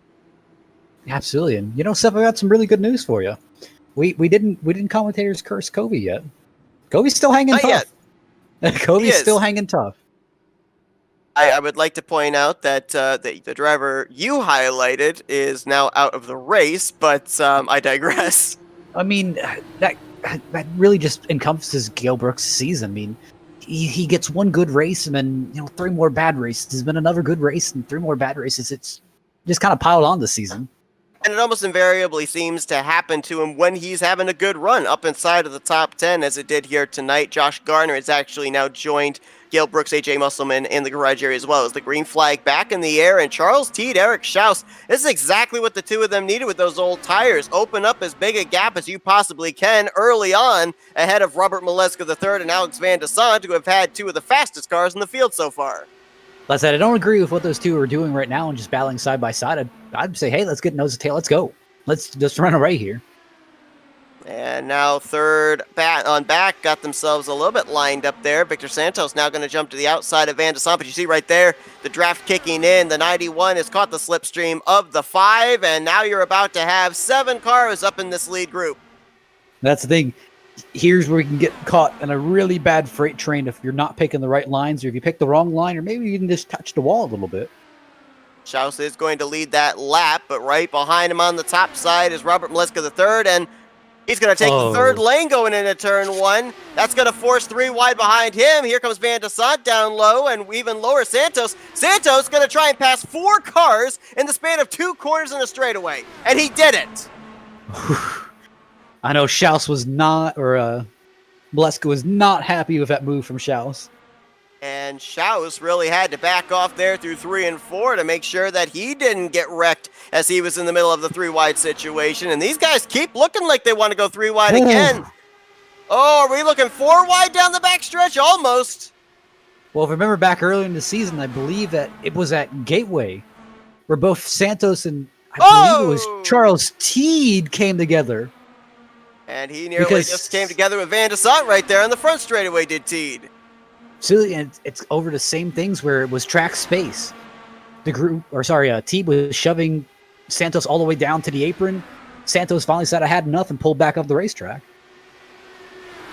Speaker 2: Absolutely, and Seth, I got some really good news for you. We didn't commentators curse Kobe yet. Kobe's still hanging
Speaker 1: Not
Speaker 2: tough.
Speaker 1: Yet.
Speaker 2: Kobe's still hanging tough.
Speaker 1: I would like to point out that the driver you highlighted is now out of the race, but I digress.
Speaker 2: I mean, that really just encompasses Gail Brooks' season. I mean, he gets one good race and then 3 more bad races. There's been another good race and 3 more bad races. It's just kind of piled on this season.
Speaker 1: And it almost invariably seems to happen to him when he's having a good run up inside of the top 10, as it did here tonight. Josh Garner has actually now joined Gail Brooks, AJ Musselman in the garage area as well. As the green flag back in the air, and Charles Teed, Eric Shouse. This is exactly what the two of them needed with those old tires. Open up as big a gap as you possibly can early on ahead of Robert Maleska III and Alex Van de Sant, who have had 2 of the fastest cars in the field so far.
Speaker 2: Like I said, I don't agree with what those two are doing right now and just battling side by side. I'd say, hey, let's get nose to tail. Let's go. Let's just run away here.
Speaker 1: And now third on back, got themselves a little bit lined up there. Victor Santos now going to jump to the outside of Van de Sant, but you see right there, the draft kicking in. The 91 has caught the slipstream of the 5, and now you're about to have 7 cars up in this lead group.
Speaker 2: That's the thing. Here's where you can get caught in a really bad freight train if you're not picking the right lines, or if you pick the wrong line, or maybe you can just touch the wall a little bit.
Speaker 1: Shouse is going to lead that lap, but right behind him on the top side is Robert Maleska III, and He's going to take the third lane going into turn 1. That's going to force 3 wide behind him. Here comes Van de Sant down low, and even lower Santos. Santos going to try and pass 4 cars in the span of 2 corners and a straightaway, and he did it.
Speaker 2: I know Shouse was not, or Maleska was not happy with that move from Shouse.
Speaker 1: And Shouse really had to back off there through 3 and 4 to make sure that he didn't get wrecked as he was in the middle of the 3 wide situation. And these guys keep looking like they want to go 3 wide again. Oh, are we looking 4 wide down the backstretch? Almost.
Speaker 2: Well, if I remember back earlier in the season, I believe that it was at Gateway where both Santos and I believe it was Charles Teed came together.
Speaker 1: And he nearly just came together with Van de Sant right there on the front straightaway, did Teed.
Speaker 2: So it's over the same things where it was track space. Teed was shoving Santos all the way down to the apron. Santos finally said I had enough and pulled back off the racetrack.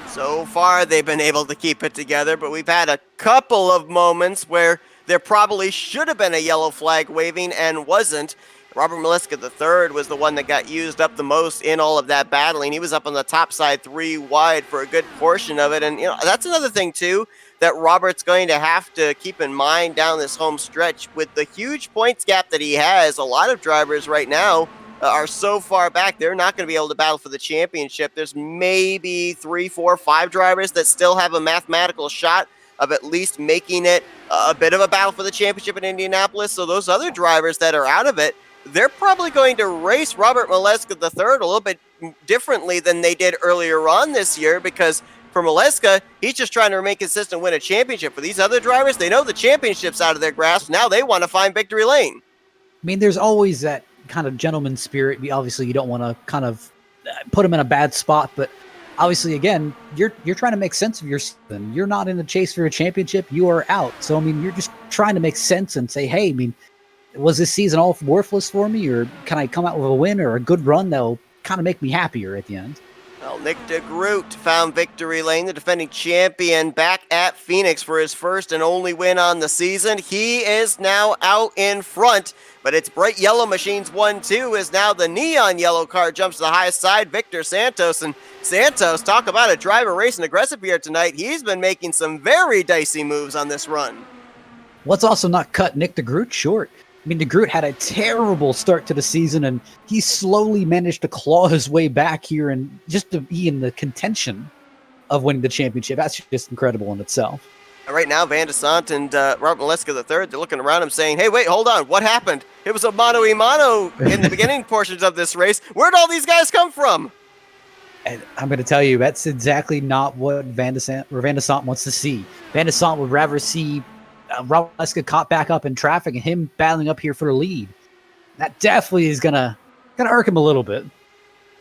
Speaker 1: So far, they've been able to keep it together, but we've had a couple of moments where there probably should have been a yellow flag waving and wasn't. Robert Maleska III was the one that got used up the most in all of that battling. He was up on the top side 3 wide for a good portion of it. And, that's another thing, too, that Robert's going to have to keep in mind down this home stretch. With the huge points gap that he has, a lot of drivers right now are so far back, they're not going to be able to battle for the championship. There's maybe 3, 4, 5 drivers that still have a mathematical shot of at least making it a bit of a battle for the championship in Indianapolis. So those other drivers that are out of it, they're probably going to race Robert Maleska III a little bit differently than they did earlier on this year, because for Maleska, he's just trying to remain consistent and win a championship. For these other drivers, they know the championship's out of their grasp. Now they want to find victory lane.
Speaker 2: I mean, there's always that kind of gentleman spirit. Obviously, you don't want to kind of put him in a bad spot, but obviously, again, you're trying to make sense of your season. You're not in the chase for a championship. You are out. So, I mean, you're just trying to make sense and say, hey, I mean, was this season all worthless for me, or can I come out with a win or a good run that'll kind of make me happier at the end?
Speaker 1: Well, Nick Degroot found victory lane, the defending champion, back at Phoenix for his first and only win on the season. He is now out in front, but it's Bright Yellow Machines 1-2 as now the neon yellow car jumps to the highest side, Victor Santos. And Santos, talk about a driver racing aggressive here tonight. He's been making some very dicey moves on this run.
Speaker 2: What's also not cut Nick Degroot short. I mean, Degroot had a terrible start to the season, and he slowly managed to claw his way back here and just to be in the contention of winning the championship. That's just incredible in itself.
Speaker 1: Right now, Van de Sant and Robert Maleska III, they're looking around him saying, hey, wait, hold on, what happened? It was a mano-a-mano in the beginning portions of this race. Where'd all these guys come from?
Speaker 2: And I'm going to tell you, that's exactly not what Van de Sant wants to see. Van de Sant would rather see Robert Maleska caught back up in traffic and him battling up here for the lead. That definitely is gonna irk him a little bit.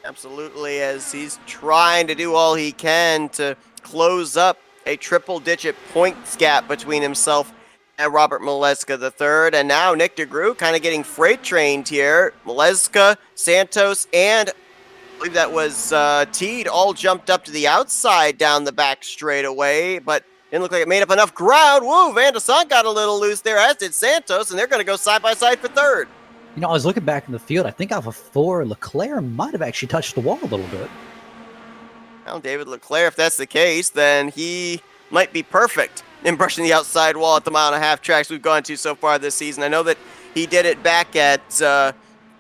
Speaker 1: Absolutely, as he's trying to do all he can to close up a triple-digit points gap between himself and Robert Maleska III. And now Nick Degroot kind of getting freight trained here. Maleska, Santos, and I believe that was Teed all jumped up to the outside down the back straightaway, but didn't look like it made up enough ground. Woo, Van de Sant got a little loose there, as did Santos, and they're going to go side-by-side for third.
Speaker 2: I was looking back in the field. I think out of 4, Leclaire might have actually touched the wall a little bit.
Speaker 1: Well, David Leclaire, if that's the case, then he might be perfect in brushing the outside wall at the 1.5-mile tracks we've gone to so far this season. I know that he did it back at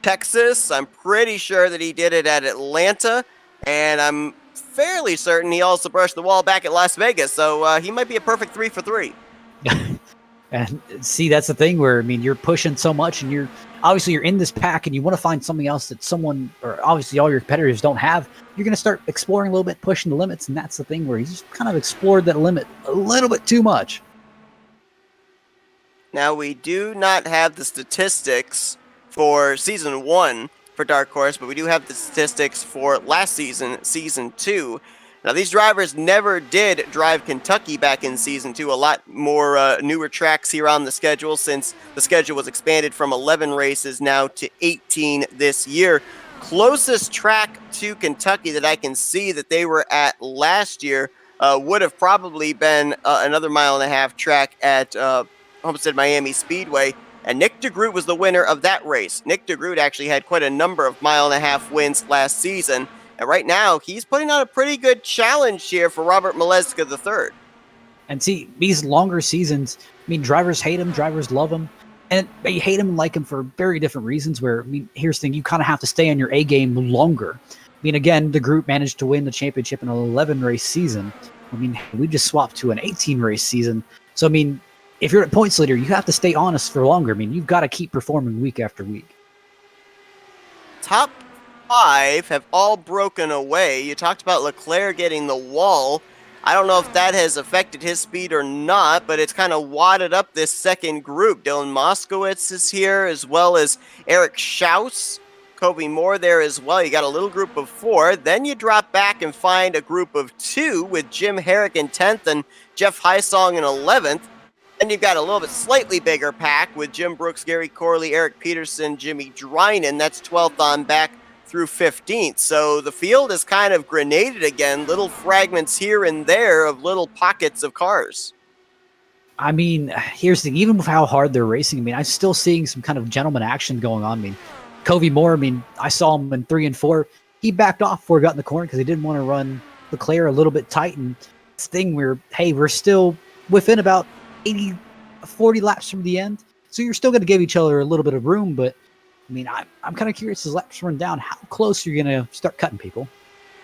Speaker 1: Texas. I'm pretty sure that he did it at Atlanta, and I'm fairly certain he also brushed the wall back at Las Vegas, so he might be a perfect 3 for 3.
Speaker 2: And see, that's the thing where, I mean, you're pushing so much, and you're in this pack, and you want to find something else that someone, or obviously all your competitors don't have. You're going to start exploring a little bit, pushing the limits, and that's the thing where he's just kind of explored that limit a little bit too much. Now, we do not have the statistics for Season 1 for Dark Horse, but we do have the statistics for last season, Season 2. Now, these drivers never did drive Kentucky back in Season 2. A lot more newer tracks here on the schedule, since the schedule was expanded from 11 races now to 18 this year. Closest track to Kentucky that I can see that they were at last year would have probably been another 1.5-mile track at Homestead Miami Speedway. And Nick Degroot was the winner of that race. Nick Degroot actually had quite a number of 1.5-mile wins last season.
Speaker 1: And right now, he's putting out a pretty good challenge here for Robert Maleska III.
Speaker 2: And see, these longer seasons, I mean, drivers hate him, drivers love him. And they hate him and like him for very different reasons where, I mean, here's the thing, you kind of have to stay on your A game longer. I mean, again, Degroot managed to win the championship in an 11-race season. I mean, we just swapped to an 18-race season. So, I mean, if you're at points leader, you have to stay honest for longer. I mean, you've got to keep performing week after week.
Speaker 1: Top 5 have all broken away. You talked about Leclaire getting the wall. I don't know if that has affected his speed or not, but it's kind of wadded up this second group. Dylan Moskowitz is here, as well as Eric Shouse, Kobe Moore there as well. You got a little group of 4. Then you drop back and find a group of 2 with Jim Herrick in 10th and Jeff Heisong in 11th. Then you've got a little bit slightly bigger pack with Jim Brooks, Gary Corley, Eric Peterson, Jimmy Dryden. That's 12th on back through 15th. So the field is kind of grenaded again, little fragments here and there of little pockets of cars.
Speaker 2: I mean, here's the thing, even with how hard they're racing, I mean, I'm still seeing some kind of gentleman action going on. I mean, Kobe Moore, I mean, I saw him in 3 and 4. He backed off before he got in the corner because he didn't want to run Leclaire a little bit tight. And this thing where, hey, we're still within about 40 laps from the end. So you're still going to give each other a little bit of room, but I mean, I'm kind of curious as laps run down, how close you're going to start cutting people.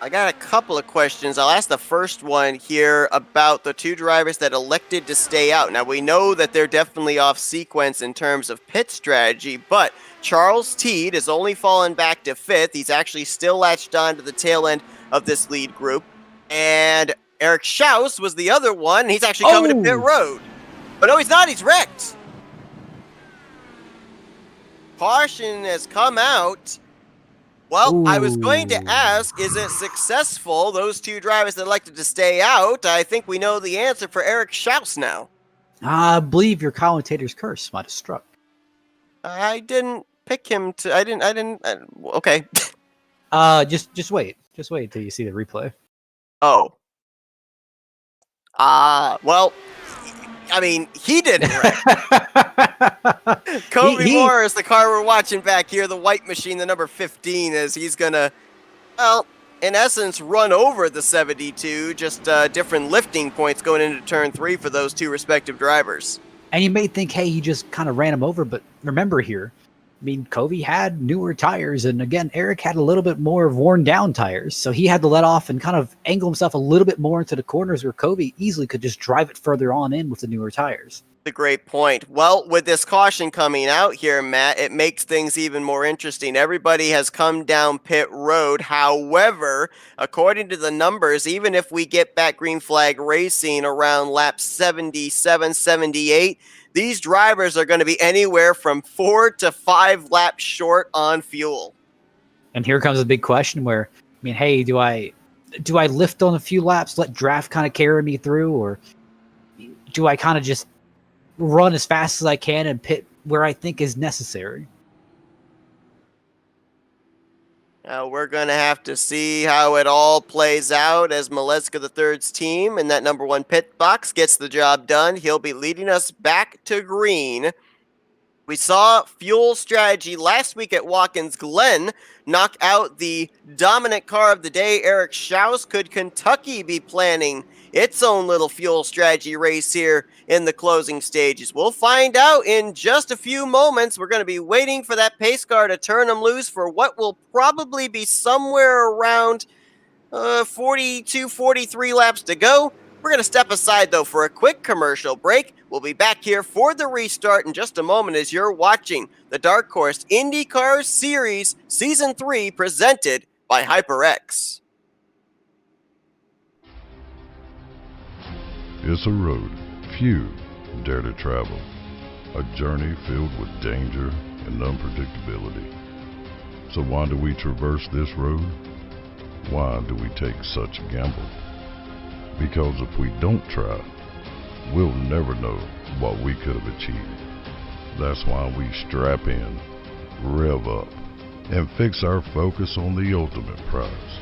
Speaker 1: I got a couple of questions. I'll ask the first one here about the 2 drivers that elected to stay out. Now, we know that they're definitely off sequence in terms of pit strategy, but Charles Teed has only fallen back to 5th. He's actually still latched on to the tail end of this lead group. And Eric Shouse was the other one. He's actually coming to pit road. But no, he's not. He's wrecked. Caution has come out. Well, I was going to ask, is it successful, those 2 drivers that elected to stay out? I think we know the answer for Eric Shouse now.
Speaker 2: I believe your commentator's curse might have struck.
Speaker 1: I didn't pick him to, okay.
Speaker 2: Just wait. Just wait until you see the replay.
Speaker 1: Oh. Well, I mean, he didn't wreck. Kobe Moore is the car we're watching back here, the white machine, the number 15, as he's going to, well, in essence, run over the 72, just different lifting points going into turn 3 for those 2 respective drivers.
Speaker 2: And you may think, hey, he just kind of ran him over, but remember here, I mean, Kobe had newer tires, and again, Eric had a little bit more worn down tires, so he had to let off and kind of angle himself a little bit more into the corners where Kobe easily could just drive it further on in with the newer tires.
Speaker 1: A great point. Well, with this caution coming out here, Matt, it makes things even more interesting. Everybody has come down pit road. However, according to the numbers, even if we get back green flag racing around lap 77, 78, these drivers are going to be anywhere from 4 to 5 laps short on fuel.
Speaker 2: And here comes the big question where, I mean, hey, do I lift on a few laps, let draft kind of carry me through, or do I kind of just run as fast as I can and pit where I think is necessary?
Speaker 1: We're going to have to see how it all plays out as Maleska III's team in that number 1 pit box gets the job done. He'll be leading us back to green. We saw fuel strategy last week at Watkins Glen knock out the dominant car of the day, Eric Shouse. Could Kentucky be planning its own little fuel strategy race here in the closing stages? We'll find out in just a few moments. We're going to be waiting for that pace car to turn them loose for what will probably be somewhere around 42, 43 laps to go. We're going to step aside, though, for a quick commercial break. We'll be back here for the restart in just a moment as you're watching the Dark Horse IndyCar Series Season 3 presented by HyperX.
Speaker 3: It's a road few dare to travel, a journey filled with danger and unpredictability. So why do we traverse this road? Why do we take such a gamble? Because if we don't try, we'll never know what we could have achieved. That's why we strap in, rev up, and fix our focus on the ultimate prize.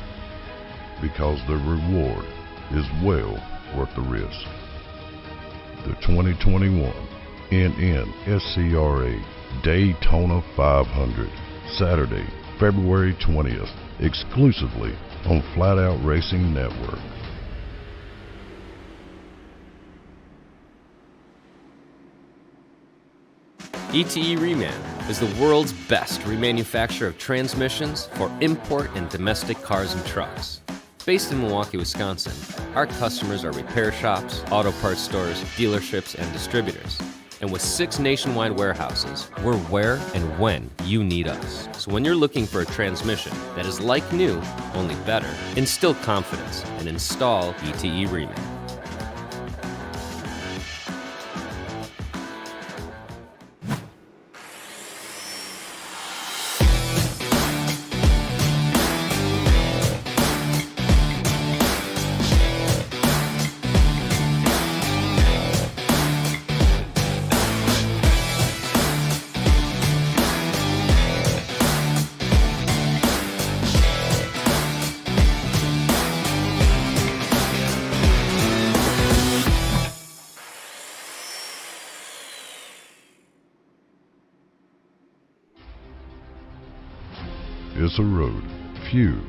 Speaker 3: Because the reward is well worth the risk. The 2021 NNSCRA Daytona 500, Saturday, February 20th, exclusively on Flatout Racing Network.
Speaker 4: ETE Reman is the world's best remanufacturer of transmissions for import and domestic cars and trucks. Based in Milwaukee, Wisconsin, our customers are repair shops, auto parts stores, dealerships, and distributors. And with 6 nationwide warehouses, we're where and when you need us. So when you're looking for a transmission that is like new, only better, instill confidence and install ETE Reman.
Speaker 3: It's a road few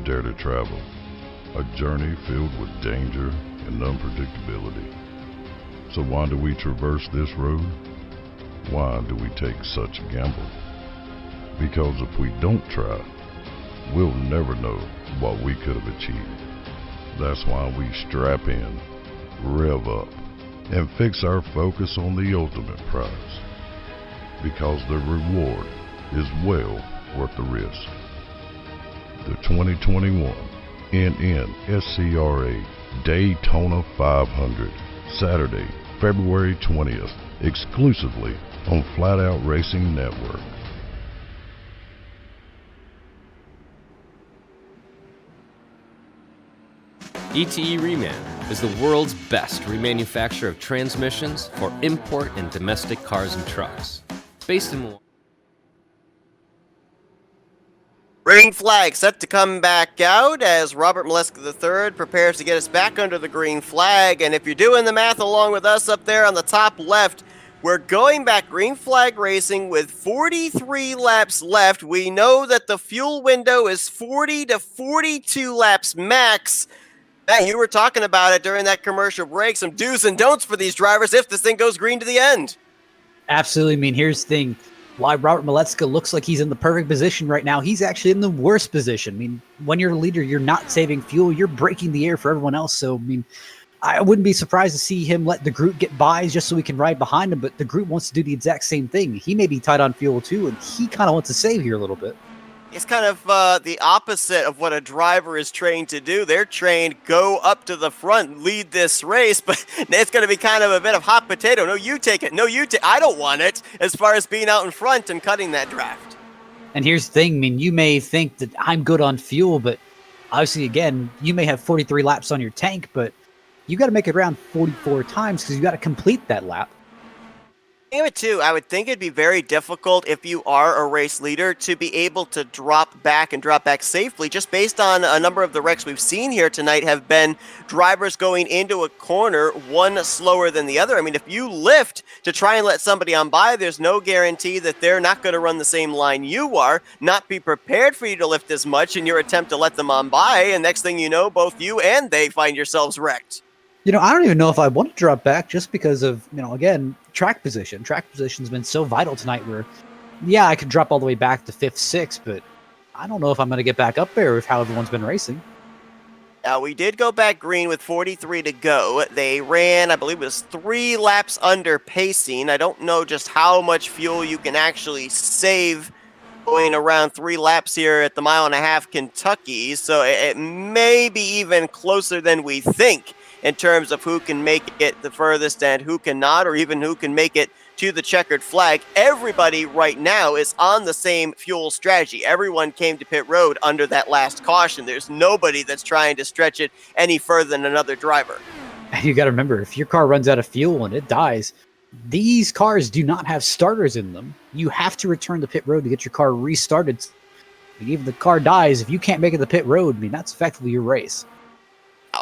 Speaker 3: dare to travel, a journey filled with danger and unpredictability. So why do we traverse this road? Why do we take such a gamble? Because if we don't try, we'll never know what we could have achieved. That's why we strap in, rev up, and fix our focus on the ultimate prize. Because the reward is well worth the risk. The 2021 NNSCRA Daytona 500, Saturday, February 20th, exclusively on Flatout Racing Network.
Speaker 4: ETE Reman is the world's best remanufacturer of transmissions for import and domestic cars and trucks. Based in Milwaukee.
Speaker 1: Green flag set to come back out as Robert Molesky III prepares to get us back under the green flag. And if you're doing the math along with us up there on the top left, we're going back green flag racing with 43 laps left. We know that the fuel window is 40 to 42 laps max. Man, you were talking about it during that commercial break. Some do's and don'ts for these drivers if this thing goes green to the end.
Speaker 2: Absolutely. I mean, here's the thing. Why Robert Molesky looks like he's in the perfect position right now. He's actually in the worst position. I mean, when you're a leader, you're not saving fuel. You're breaking the air for everyone else. So, I mean, I wouldn't be surprised to see him let Degroot get by just so he can ride behind him. But Degroot wants to do the exact same thing. He may be tight on fuel too, and he kind of wants to save here a little bit.
Speaker 1: It's kind of the opposite of what a driver is trained to do. They're trained, go up to the front, lead this race, but it's going to be kind of a bit of hot potato. No, you take it. No, you take I don't want it, as far as being out in front and cutting that draft.
Speaker 2: And here's the thing. I mean, you may think that I'm good on fuel, but obviously, again, you may have 43 laps on your tank, but you got to make it around 44 times because you got to complete that lap.
Speaker 1: I would think it'd be very difficult if you are a race leader to be able to drop back safely, just based on a number of the wrecks we've seen here tonight have been drivers going into a corner, one slower than the other. I mean, if you lift to try and let somebody on by, there's no guarantee that they're not going to run the same line you are, not be prepared for you to lift as much in your attempt to let them on by, and next thing you know, both you and they find yourselves wrecked.
Speaker 2: You know, I don't even know if I want to drop back just because of, you know, again, track position. Track position's been so vital tonight where, yeah, I could drop all the way back to 5th, 6th, but I don't know if I'm going to get back up there with how everyone's been racing.
Speaker 1: Now, we did go back green with 43 to go. They ran, I believe it was 3 laps under pacing. I don't know just how much fuel you can actually save going around 3 laps here at the mile-and-a-half Kentucky, so it may be even closer than we think in terms of who can make it the furthest and who cannot, or even who can make it to the checkered flag. Everybody right now is on the same fuel strategy. Everyone came to pit road under that last caution. There's nobody that's trying to stretch it any further than another driver.
Speaker 2: You got to remember, if your car runs out of fuel and it dies, these cars do not have starters in them. You have to return to pit road to get your car restarted. Even if the car dies, if you can't make it to pit road, I mean, that's effectively your race.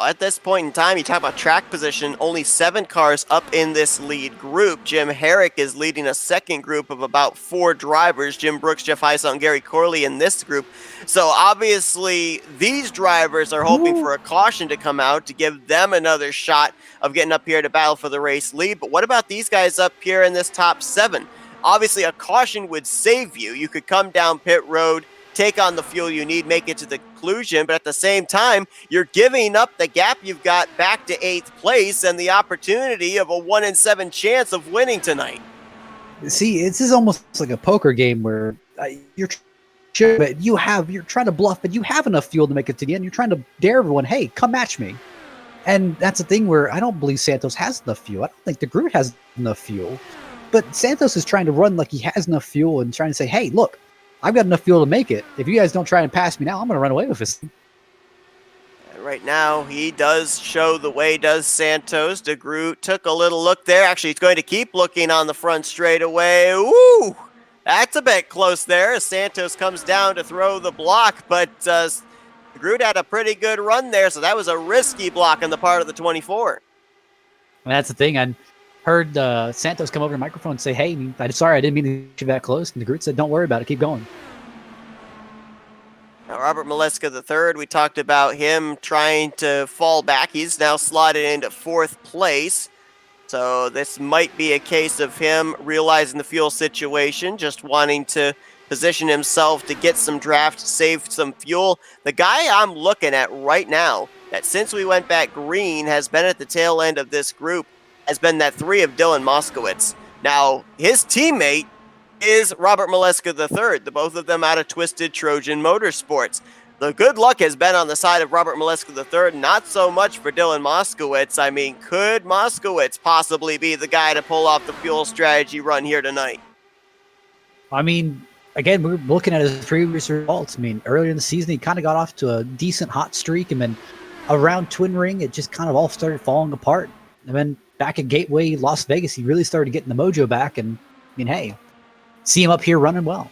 Speaker 1: at this point in time, you talk about track position, only 7 cars up in this lead group. Jim Herrick is leading a second group of about 4 drivers. Jim Brooks, Jeff Heisong, and Gary Corley in this group. So obviously, these drivers are hoping for a caution to come out to give them another shot of getting up here to battle for the race lead. But what about these guys up here in this top 7? Obviously, a caution would save you. You could come down pit road, take on the fuel you need, make it to the conclusion, but at the same time, you're giving up the gap you've got back to 8th place and the opportunity of a 1 in 7 chance of winning tonight.
Speaker 2: See, this is almost like a poker game where you're trying to bluff, but you have enough fuel to make it to the end. You're trying to dare everyone, hey, come match me. And that's the thing where I don't believe Santos has enough fuel. I don't think Degroot has enough fuel. But Santos is trying to run like he has enough fuel and trying to say, hey, look, I've got enough fuel to make it. If you guys don't try and pass me now, I'm going to run away with this.
Speaker 1: And right now, he does show the way, does Santos. Degroot took a little look there. Actually, he's going to keep looking on the front straightaway. Ooh, that's a bit close there as Santos comes down to throw the block. But Degroot had a pretty good run there, so that was a risky block on the part of the 24.
Speaker 2: And that's the thing. I heard Santos come over to the microphone and say, hey, I'm sorry, I didn't mean to get you that close. And Degroot said, don't worry about it. Keep going.
Speaker 1: Now, Robert Mileska III, we talked about him trying to fall back. He's now slotted into 4th place. So this might be a case of him realizing the fuel situation, just wanting to position himself to get some draft, save some fuel. The guy I'm looking at right now, that since we went back green, has been at the tail end of this group, has been that 3 of Dylan Moskowitz. Now, his teammate is Robert Mileska III, the both of them out of Twisted Trojan Motorsports. The good luck has been on the side of Robert Mileska III, not so much for Dylan Moskowitz. I mean, could Moskowitz possibly be the guy to pull off the fuel strategy run here tonight?
Speaker 2: I mean, again, we're looking at his previous results. I mean, earlier in the season, he kind of got off to a decent hot streak, and then around Twin Ring, it just kind of all started falling apart. And then back at Gateway, Las Vegas, he really started getting the mojo back. And, I mean, hey, see him up here running well.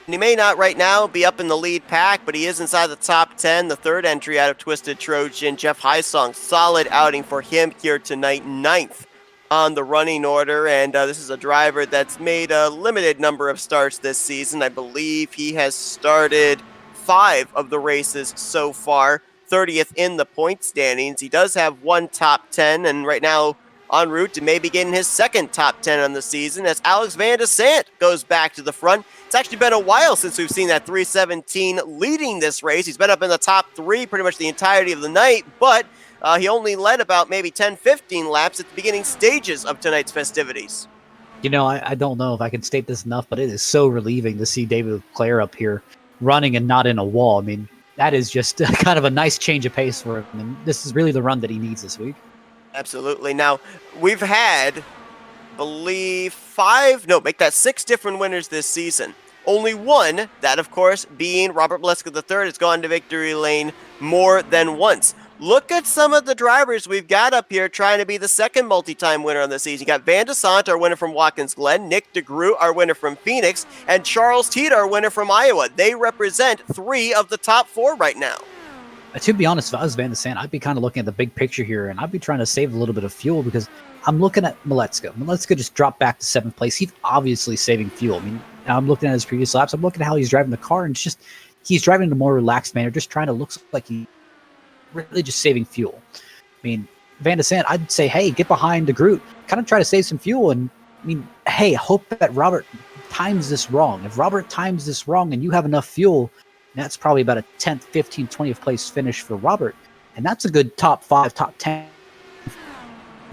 Speaker 1: And he may not right now be up in the lead pack, but he is inside the top 10, the 3rd entry out of Twisted Trojan. Jeff Heisong, solid outing for him here tonight, 9th on the running order. And this is a driver that's made a limited number of starts this season. I believe he has started 5 of the races so far. 30th in the point standings. He does have 1 top 10, and right now en route to maybe getting his 2nd top 10 on the season as Alex Van de Sant goes back to the front. It's actually been a while since we've seen that 317 leading this race. He's been up in the top 3 pretty much the entirety of the night, but he only led about maybe 10-15 laps at the beginning stages of tonight's festivities.
Speaker 2: You know, I don't know if I can state this enough, but it is so relieving to see David Leclaire up here running and not in a wall. I mean, that is just kind of a nice change of pace for him. And this is really the run that he needs this week.
Speaker 1: Absolutely. Now, we've had, believe, 6 different winners this season. Only one, that of course being Robert Mileska III, has gone to victory lane more than once. Look at some of the drivers we've got up here trying to be the 2nd multi-time winner on the season. You got Van de Sant, our winner from Watkins Glen, Nick Degroot, our winner from Phoenix, and Charles Teed, our winner from Iowa. They represent 3 of the top 4 right now.
Speaker 2: To be honest, if I was Van de Sant, I'd be kind of looking at the big picture here, and I'd be trying to save a little bit of fuel because I'm looking at Mileska. Mileska just dropped back to 7th place. He's obviously saving fuel. I mean, I'm looking at his previous laps. I'm looking at how he's driving the car, and it's just he's driving in a more relaxed manner, just trying to look like he's really just saving fuel. I mean, Van de Sant, I'd say, hey, get behind Degroot, kind of try to save some fuel, and I mean, hey, hope that Robert times this wrong. If Robert times this wrong and you have enough fuel, that's probably about a 10th, 15th, 20th place finish for Robert. And that's a good top 5, top 10.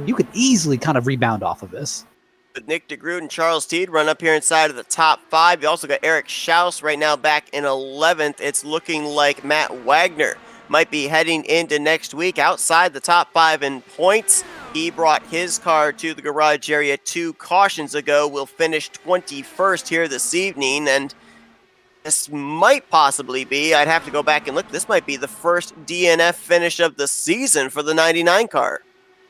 Speaker 2: You could easily kind of rebound off of this.
Speaker 1: With Nick Degroot and Charles Teed run up here inside of the top 5. You also got Eric Shouse right now back in 11th. It's looking like Matt Wagner might be heading into next week outside the top 5 in points. He brought his car to the garage area 2 cautions ago. Will finish 21st here this evening, and this might possibly be, I'd have to go back and look, this might be the first DNF finish of the season for the 99 car.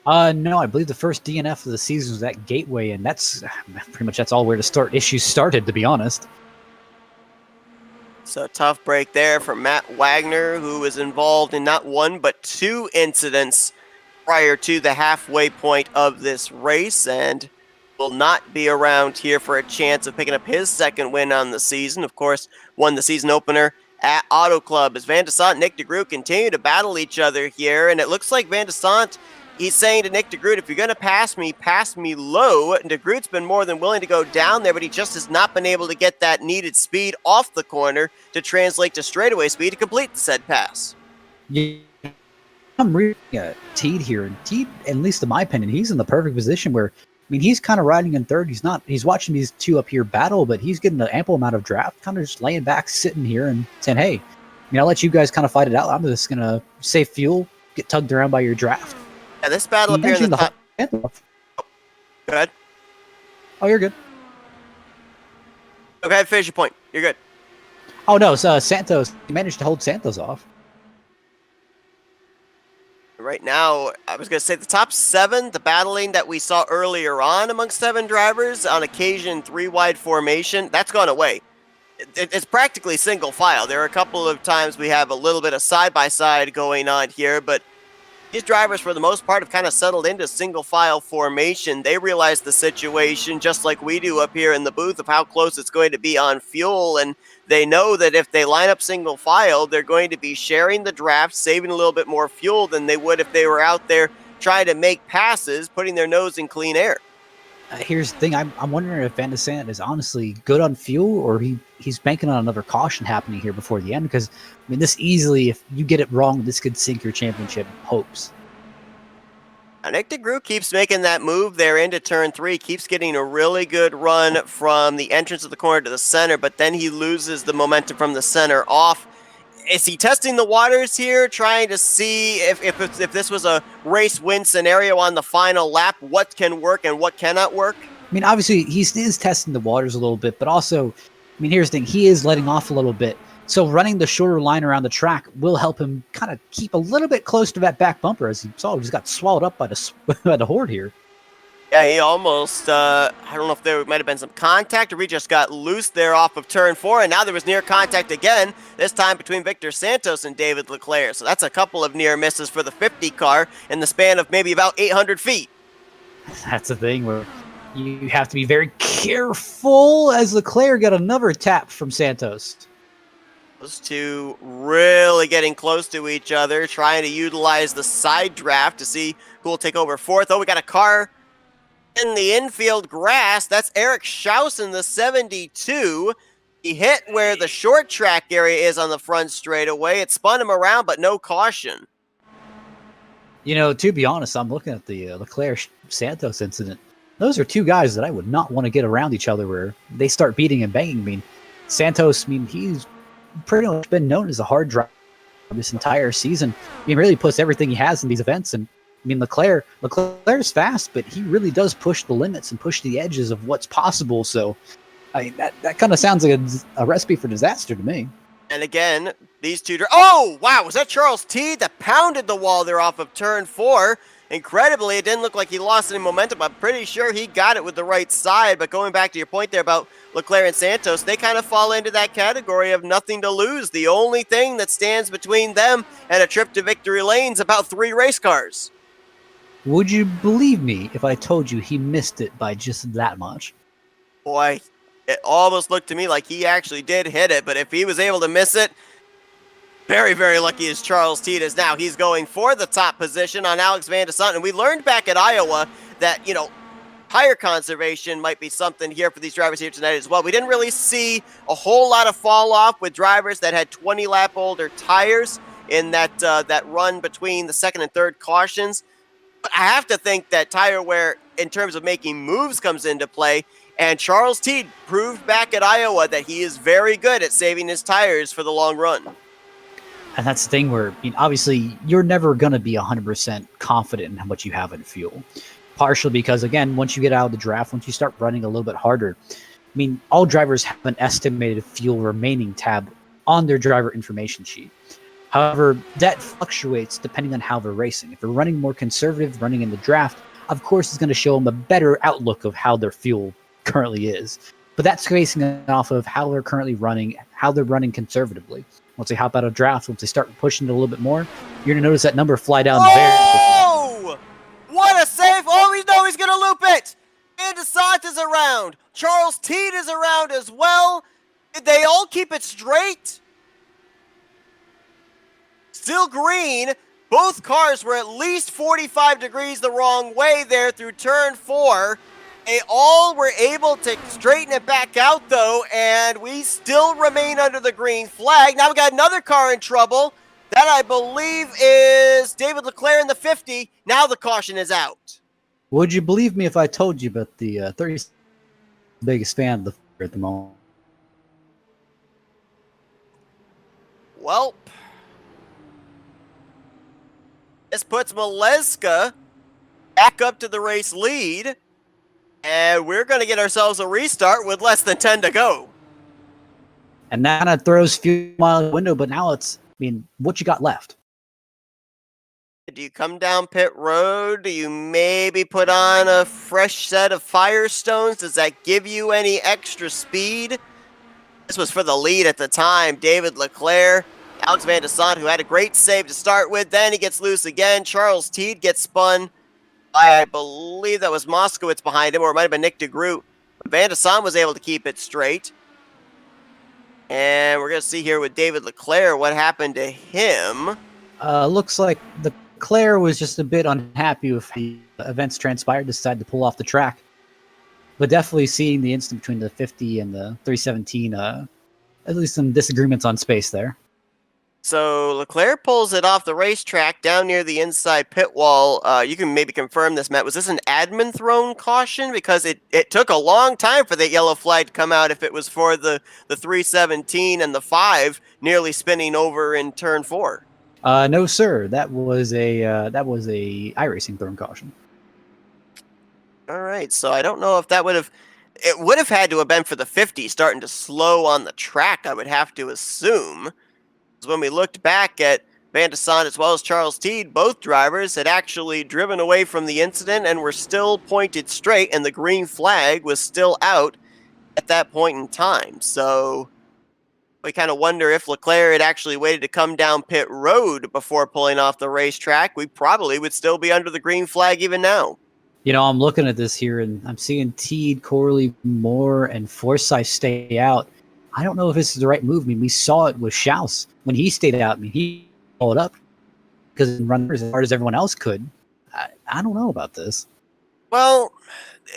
Speaker 2: No, I believe the first DNF of the season was at Gateway, and that's pretty much all where the issues started, to be honest.
Speaker 1: So tough break there for Matt Wagner, who was involved in not one but two incidents prior to the halfway point of this race, and will not be around here for a chance of picking up his second win on the season. Of course, won the season opener at Auto Club as Van de Sant and Nick Degroot continue to battle each other here, and it looks like Van de Sant, he's saying to Nick Degroot, if you're going to pass me low. And Degroot's been more than willing to go down there, but he just has not been able to get that needed speed off the corner to translate to straightaway speed to complete the said pass.
Speaker 2: Yeah. I'm reading Teed here, and Teed, at least in my opinion, he's in the perfect position where, I mean, he's kind of riding in third. He's watching these two up here battle, but he's getting an ample amount of draft, kind of just laying back, sitting here and saying, hey, I'll let you guys kind of fight it out. I'm just going to save fuel, get tugged around by your draft.
Speaker 1: Yeah, this battle up here in the top. Go ahead.
Speaker 2: Oh, you're good.
Speaker 1: Okay, finish your point. You're good.
Speaker 2: Oh, no, so Santos, he managed to hold Santos off.
Speaker 1: Right now, I was going to say the top 7, the battling that we saw earlier on amongst 7 drivers, on occasion 3-wide formation, that's gone away. It's practically single file. There are a couple of times we have a little bit of side-by-side going on here, but these drivers, for the most part, have kind of settled into single file formation. They realize the situation, just like we do up here in the booth, of how close it's going to be on fuel, and they know that if they line up single file, they're going to be sharing the draft, saving a little bit more fuel than they would if they were out there trying to make passes, putting their nose in clean air.
Speaker 2: Here's the thing. I'm wondering if Van de Sant is honestly good on fuel, or he's banking on another caution happening here before the end. Because, I mean, this easily, if you get it wrong, this could sink your championship hopes.
Speaker 1: Nick Degroot keeps making that move there into turn 3, keeps getting a really good run from the entrance of the corner to the center, but then he loses the momentum from the center off. Is he testing the waters here, trying to see if this was a race win scenario on the final lap, what can work and what cannot work?
Speaker 2: I mean, obviously, he is testing the waters a little bit, but also, I mean, here's the thing. He is letting off a little bit. So running the shorter line around the track will help him kind of keep a little bit close to that back bumper. As you saw, he just got swallowed up by the horde here.
Speaker 1: Yeah, he almost, I don't know if there might have been some contact or he just got loose there off of turn 4, and now there was near contact again, this time between Victor Santos and David Leclaire. So that's a couple of near misses for the 50 car in the span of maybe about 800 feet.
Speaker 2: That's the thing where you have to be very careful, as Leclaire got another tap from Santos.
Speaker 1: Those two really getting close to each other, trying to utilize the side draft to see who will take over 4th. Oh, we got a car in the infield grass. That's Eric Shouse in the 72. He hit where the short track area is on the front straightaway. It spun him around, but no caution.
Speaker 2: You know, to be honest, I'm looking at the Leclaire-Santos incident. Those are two guys that I would not want to get around each other where they start beating and banging. I mean, Santos, he's pretty much been known as a hard driver this entire season. He really puts everything he has in these events, and Leclaire's fast, but he really does push the limits and push the edges of what's possible. So that kind of sounds like a recipe for disaster to me.
Speaker 1: And again, these two... Oh, wow, was that Charles Teed that pounded the wall there off of turn 4? Incredibly, it didn't look like he lost any momentum. I'm pretty sure he got it with the right side. But going back to your point there about Leclaire and Santos, they kind of fall into that category of nothing to lose. The only thing that stands between them and a trip to victory lane is about 3 race cars.
Speaker 2: Would you believe me if I told you he missed it by just that much?
Speaker 1: Boy, it almost looked to me like he actually did hit it. But if he was able to miss it, very, very lucky as Charles Teed is now. He's going for the top position on Alex Van de Sant. And we learned back at Iowa that, tire conservation might be something here for these drivers here tonight as well. We didn't really see a whole lot of fall off with drivers that had 20 lap older tires in that run between the second and third cautions. But I have to think that tire wear in terms of making moves comes into play. And Charles Teed proved back at Iowa that he is very good at saving his tires for the long run.
Speaker 2: And that's the thing where, obviously, you're never going to be 100% confident in how much you have in fuel. Partially because, again, once you get out of the draft, once you start running a little bit harder, all drivers have an estimated fuel remaining tab on their driver information sheet. However, that fluctuates depending on how they're racing. If they're running more conservative, running in the draft, of course, it's going to show them a better outlook of how their fuel currently is. But that's basing it off of how they're currently running, how they're running conservatively. Once they hop out of drafts, once they start pushing it a little bit more, you're going to notice that number fly down very quickly.
Speaker 1: Oh! What a save! Oh, we know he's going to loop it! And Sant is around. Charles Teed is around as well. Did they all keep it straight? Still green. Both cars were at least 45 degrees the wrong way there through turn 4. They all were able to straighten it back out, though, and we still remain under the green flag. Now we got another car in trouble. That, I believe, is David Leclaire in the 50. Now the caution is out.
Speaker 2: Would you believe me if I told you about the 30 biggest fan of the at the moment?
Speaker 1: Well, this puts Maleska back up to the race lead. And we're going to get ourselves a restart with less than 10 to go.
Speaker 2: And that kind of throws few mile window, but now it's, I mean, what you got left?
Speaker 1: Do you come down pit road? Do you maybe put on a fresh set of Firestones? Does that give you any extra speed? This was for the lead at the time. David Leclaire, Alex Van de Sant, who had a great save to start with. Then he gets loose again. Charles Teed gets spun. I believe that was Moskowitz behind him, or it might have been Nick Degroot. Van de Sant was able to keep it straight. And we're going to see here with David Leclaire what happened to him.
Speaker 2: Looks like Leclaire was just a bit unhappy with the events transpired, decided to pull off the track. But definitely seeing the instant between the 50 and the 317, at least some disagreements on space there.
Speaker 1: So Leclaire pulls it off the racetrack down near the inside pit wall. You can maybe confirm this, Matt. Was this an admin thrown caution? Because it took a long time for that yellow flag to come out if it was for the 317 and the 5 nearly spinning over in turn 4.
Speaker 2: No, sir. That was a iRacing thrown caution.
Speaker 1: All right. So I don't know if that would have... It would have had to have been for the 50 starting to slow on the track, I would have to assume. When we looked back at Van de Sant as well as Charles Teed, both drivers had actually driven away from the incident and were still pointed straight, and the green flag was still out at that point in time. So we kind of wonder if Leclaire had actually waited to come down pit road before pulling off the racetrack. We probably would still be under the green flag even now.
Speaker 2: You know, I'm looking at this here, and I'm seeing Teed, Corley, Moore, and Forsyth stay out. I don't know if this is the right move. I mean, we saw it with Shouse when he stayed out. I mean, he followed up because he ran as hard as everyone else could. I don't know about this.
Speaker 1: Well,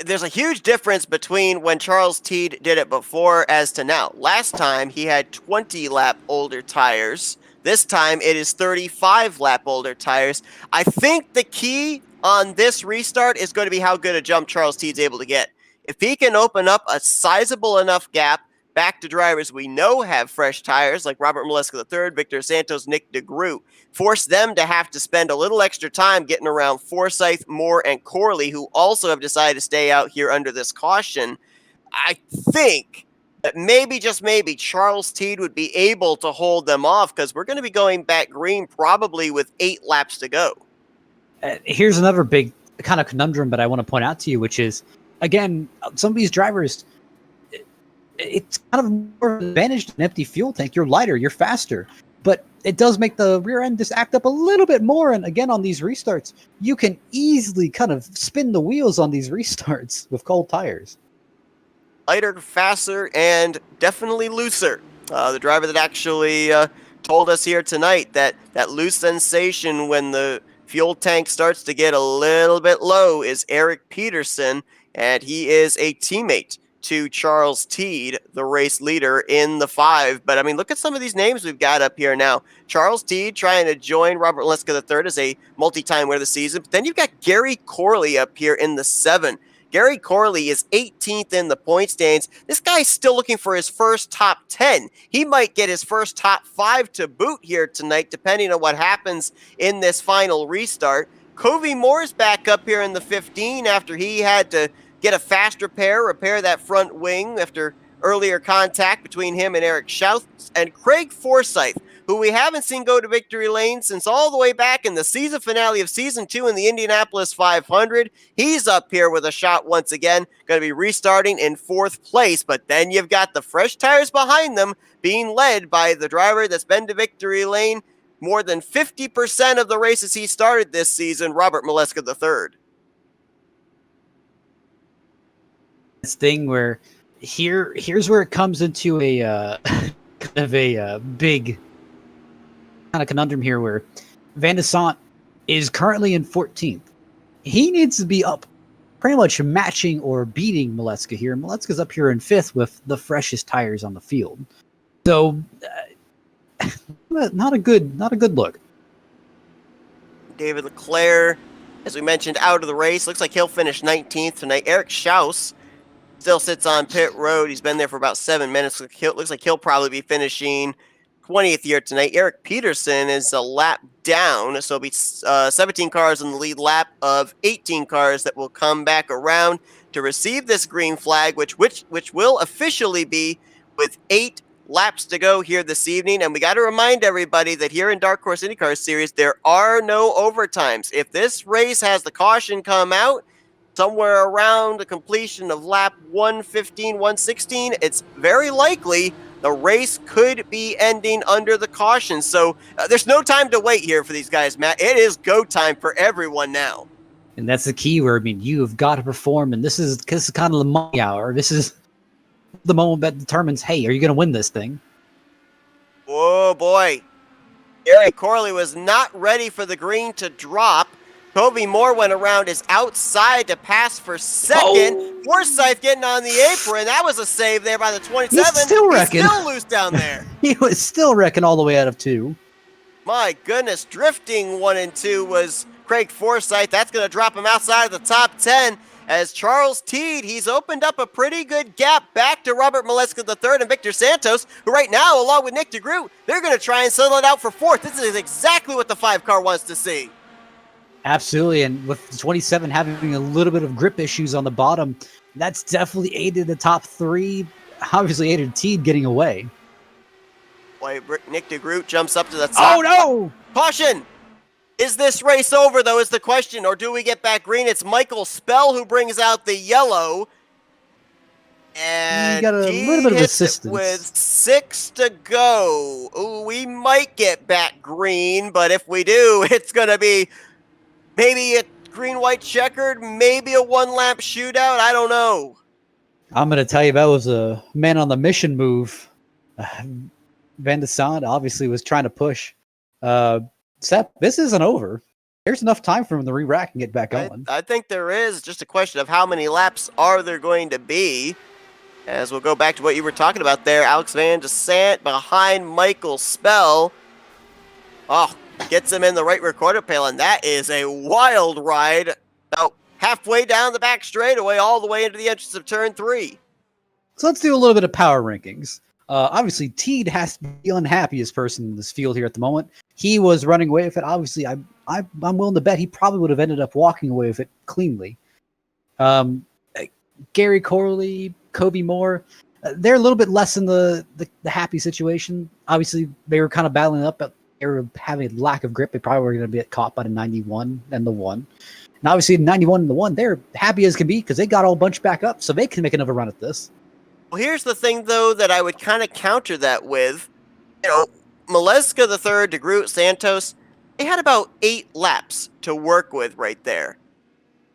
Speaker 1: there's a huge difference between when Charles Teed did it before as to now. Last time, he had 20-lap older tires. This time, it is 35-lap older tires. I think the key on this restart is going to be how good a jump Charles Teed's able to get. If he can open up a sizable enough gap back to drivers we know have fresh tires, like Robert Maleska III, Victor Santos, Nick Degroot, force them to have to spend a little extra time getting around Forsyth, Moore, and Corley, who also have decided to stay out here under this caution. I think that maybe, just maybe, Charles Teed would be able to hold them off, because we're going to be going back green probably with 8 laps to go.
Speaker 2: Here's another big kind of conundrum that I want to point out to you, which is, again, some of these drivers, it's kind of more advantage than an empty fuel tank. You're lighter, you're faster, but it does make the rear end just act up a little bit more. And again, on these restarts, you can easily kind of spin the wheels on these restarts with cold tires.
Speaker 1: Lighter, faster, and definitely looser. The driver that actually told us here tonight that loose sensation when the fuel tank starts to get a little bit low is Eric Peterson, and he is a teammate to Charles Teed, the race leader in the 5. But I mean, look at some of these names we've got up here now. Charles Teed trying to join Robert Maleska III as a multi-time winner of the season. But then you've got Gary Corley up here in the 7. Gary Corley is 18th in the point standings. This guy's still looking for his first top 10. He might get his first top 5 to boot here tonight, depending on what happens in this final restart. Covey Moore's back up here in the 15 after he had to get a fast repair that front wing after earlier contact between him and Eric Shouse, and Craig Forsyth, who we haven't seen go to victory lane since all the way back in the season finale of Season 2 in the Indianapolis 500. He's up here with a shot once again, going to be restarting in 4th place, but then you've got the fresh tires behind them being led by the driver that's been to victory lane more than 50% of the races he started this season, Robert Maleska III.
Speaker 2: This thing where here's where it comes into a kind of a big kind of conundrum here, where Van de Sant is currently in 14th. He needs to be up pretty much matching or beating Maleska here. Maleska's up here in 5th with the freshest tires on the field. So not a good look.
Speaker 1: David Leclaire, as we mentioned, out of the race. Looks like he'll finish 19th tonight. Eric Shouse still sits on pit road. He's been there for about 7 minutes. Looks like he'll probably be finishing 20th here tonight. Eric Peterson is a lap down, so it'll be 17 cars in the lead lap of 18 cars that will come back around to receive this green flag, which will officially be with 8 laps to go here this evening. And we got to remind everybody that here in Dark Horse IndyCar Series, there are no overtimes. If this race has the caution come out somewhere around the completion of lap 115, 116, it's very likely the race could be ending under the caution. So there's no time to wait here for these guys, Matt. It is go time for everyone now.
Speaker 2: And that's the key where, I mean, you have got to perform. And this is kind of the money hour. This is the moment that determines, hey, are you going to win this thing?
Speaker 1: Oh, boy. Eric Corley was not ready for the green to drop. Kobe Moore went around his outside to pass for second.
Speaker 2: Oh.
Speaker 1: Forsyth getting on the apron. That was a save there by the 27.
Speaker 2: He's still wrecking.
Speaker 1: He's still loose down there.
Speaker 2: He was still wrecking all the way out of 2.
Speaker 1: My goodness. Drifting 1 and 2 was Craig Forsyth. That's going to drop him outside of the top 10. As Charles Teed, he's opened up a pretty good gap back to Robert Maleska III and Victor Santos, who right now, along with Nick Degroot, they're going to try and settle it out for 4th. This is exactly what the 5 car wants to see.
Speaker 2: Absolutely, and with 27 having a little bit of grip issues on the bottom, that's definitely aided the top 3, obviously aided Teed getting away.
Speaker 1: Boy, Nick Degroot jumps up to the top.
Speaker 2: Oh, no!
Speaker 1: Caution! Is this race over, though, is the question, or do we get back green? It's Michael Spell who brings out the yellow. And
Speaker 2: you got a little bit of assistance.
Speaker 1: With 6 to go. Ooh, we might get back green, but if we do, it's going to be maybe a green-white checkered, maybe a one-lap shootout. I don't know.
Speaker 2: I'm going to tell you, that was a man on the mission move. Van de Sant obviously was trying to push. Seth, this isn't over. There's enough time for him to re-rack and get back on.
Speaker 1: I think there is. Just a question of how many laps are there going to be. As we'll go back to what you were talking about there. Alex Van de Sant behind Michael Spell. Oh, gets him in the right rear quarter panel, and that is a wild ride. About halfway down the back straightaway, all the way into the entrance of turn 3.
Speaker 2: So let's do a little bit of power rankings. Obviously, Teed has to be the unhappiest person in this field here at the moment. He was running away with it. Obviously, I'm willing to bet he probably would have ended up walking away with it cleanly. Gary Corley, Kobe Moore, they're a little bit less in the happy situation. Obviously, they were kind of battling up, but they were having lack of grip. They probably were going to get caught by the 91 and the 1. And obviously, the 91 and the 1, they're happy as can be because they got all bunched back up, so they can make another run at this.
Speaker 1: Well, here's the thing, though, that I would kind of counter that with. You know, Maleska III, Degroot, Santos, they had about 8 laps to work with right there.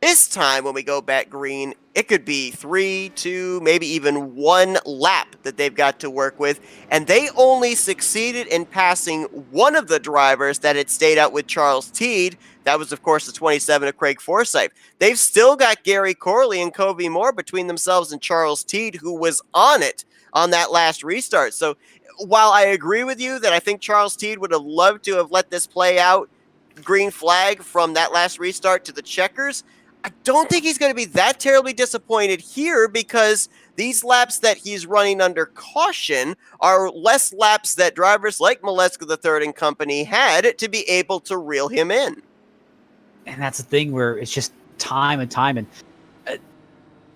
Speaker 1: This time, when we go back green, it could be 3, 2, maybe even 1 lap that they've got to work with. And they only succeeded in passing one of the drivers that had stayed out with Charles Teed. That was, of course, the 27 of Craig Forsyth. They've still got Gary Corley and Kobe Moore between themselves and Charles Teed, who was on it on that last restart. So while I agree with you that I think Charles Teed would have loved to have let this play out, green flag from that last restart to the checkers, I don't think he's going to be that terribly disappointed here because these laps that he's running under caution are less laps that drivers like Maleska III and company had to be able to reel him in.
Speaker 2: And that's the thing where it's just time and time. And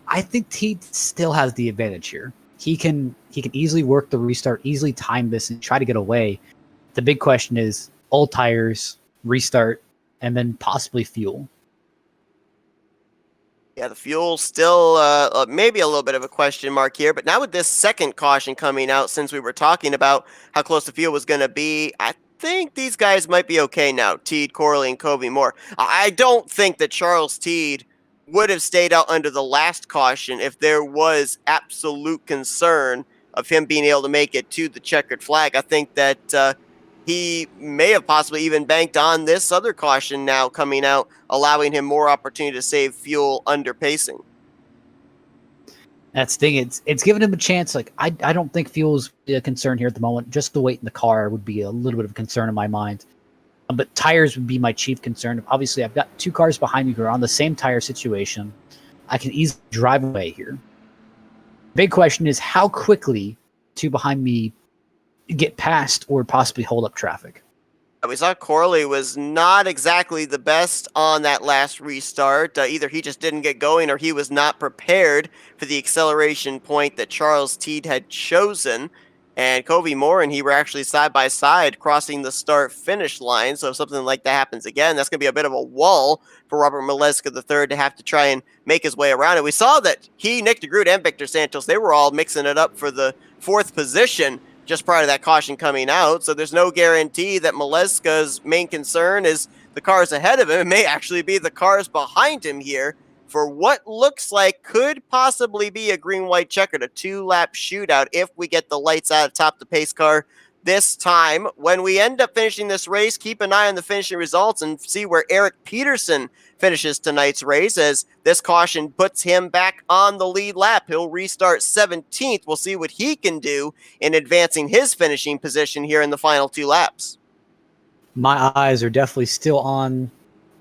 Speaker 2: I think Teed still has the advantage here. he can easily work the restart, easily time this, and try to get away. The big question is old tires, restart, and then possibly fuel.
Speaker 1: Yeah, the fuel still maybe a little bit of a question mark here, but now with this second caution coming out, since we were talking about how close the fuel was going to be, I think these guys might be okay now. Teed, Corley, and Covey Moore. I don't think that Charles Teed would have stayed out under the last caution if there was absolute concern of him being able to make it to the checkered flag. I think that he may have possibly even banked on this other caution now coming out, allowing him more opportunity to save fuel under pacing.
Speaker 2: That's the thing. It's given him a chance. Like I don't think fuel is a concern here at the moment. Just the weight in the car would be a little bit of a concern in my mind. But tires would be my chief concern. Obviously, I've got two cars behind me who are on the same tire situation. I can easily drive away here. Big question is how quickly two behind me get past or possibly hold up traffic.
Speaker 1: We saw Corley was not exactly the best on that last restart. Either he just didn't get going or he was not prepared for the acceleration point that Charles Teed had chosen. And Covey Moore and he were actually side by side crossing the start-finish line. So if something like that happens again, that's going to be a bit of a wall for Robert Maleska III to have to try and make his way around it. We saw that he, Nick Degroot, and Victor Santos, they were all mixing it up for the fourth position just prior to that caution coming out. So there's no guarantee that Maleska's main concern is the cars ahead of him. It may actually be the cars behind him here for what looks like could possibly be a green-white checkered, a two-lap shootout if we get the lights out atop the pace car this time. When we end up finishing this race, keep an eye on the finishing results and see where Eric Peterson finishes tonight's race, as this caution puts him back on the lead lap. He'll restart 17th. We'll see what he can do in advancing his finishing position here in the final two laps.
Speaker 2: My eyes are definitely still on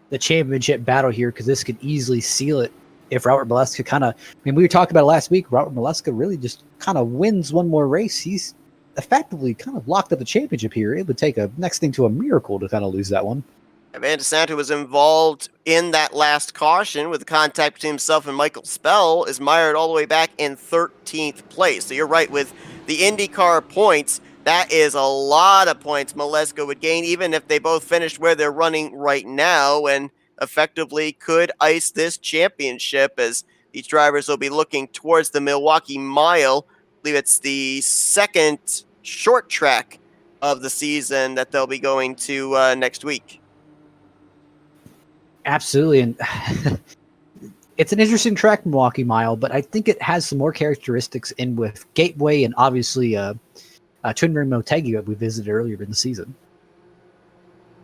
Speaker 2: the championship battle here because this could easily seal it if Robert Maleska we were talking about it last week. Robert Maleska really just kind of wins one more race. He's effectively kind of locked up the championship here. It would take a next thing to a miracle to kind of lose that one.
Speaker 1: Van de Sant, who was involved in that last caution with the contact between himself and Michael Spell, is mired all the way back in 13th place. So you're right, with the IndyCar points, that is a lot of points Maleska would gain, even if they both finished where they're running right now, and effectively could ice this championship, as these drivers will be looking towards the Milwaukee Mile. I believe it's the second short track of the season that they'll be going to next week.
Speaker 2: Absolutely, and it's an interesting track, Milwaukee Mile, but I think it has some more characteristics in with Gateway and obviously Twin Ring Motegi that we visited earlier in the season.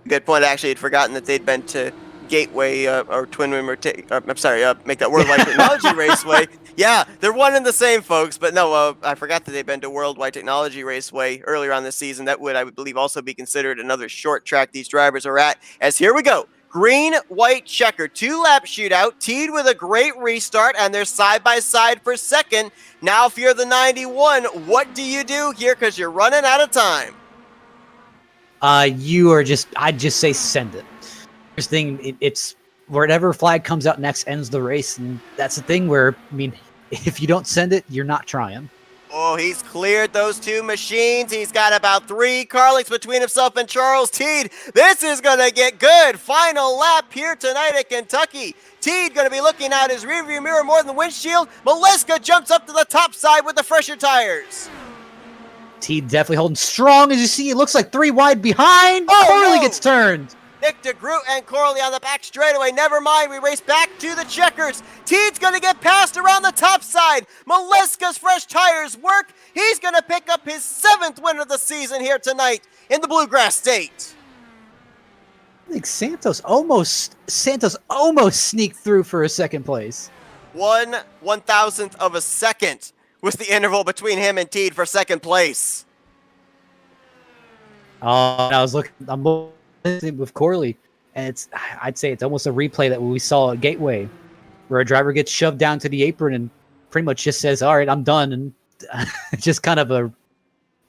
Speaker 1: Good point. Actually, I'd forgotten that they'd been to Gateway or Twin Ring Motegi. Make that Worldwide Technology Raceway. Yeah, they're one and the same, folks. But no, I forgot that they've been to Worldwide Technology Raceway earlier on this season. That would, I would believe, also be considered another short track these drivers are at. As here we go. Green, white checker, two-lap shootout, Teed with a great restart, and they're side-by-side for second. Now, if you're the 91, what do you do here? Because you're running out of time.
Speaker 2: I'd just say send it. First thing, it's whatever flag comes out next ends the race, and that's the thing where, if you don't send it, you're not trying.
Speaker 1: Oh, he's cleared those two machines. He's got about 3 car lengths between himself and Charles Teed. This is going to get good. Final lap here tonight at Kentucky. Teed going to be looking out his rearview mirror more than the windshield. Maleska jumps up to the top side with the fresher tires.
Speaker 2: Teed definitely holding strong. As you see, it looks like 3 wide behind. Corley gets turned.
Speaker 1: Nick Degroot and Corley on the back straightaway. Never mind, we race back to the checkers. Teed's going to get passed around the top side. Maleska's fresh tires work. He's going to pick up his 7th win of the season here tonight in the Bluegrass State.
Speaker 2: I think Santos almost sneaked through for a second place.
Speaker 1: 1/1000th of a second was the interval between him and Teed for second place.
Speaker 2: I'm with Corley, and I'd say it's almost a replay that we saw at Gateway, where a driver gets shoved down to the apron and pretty much just says, all right, I'm done, and just kind of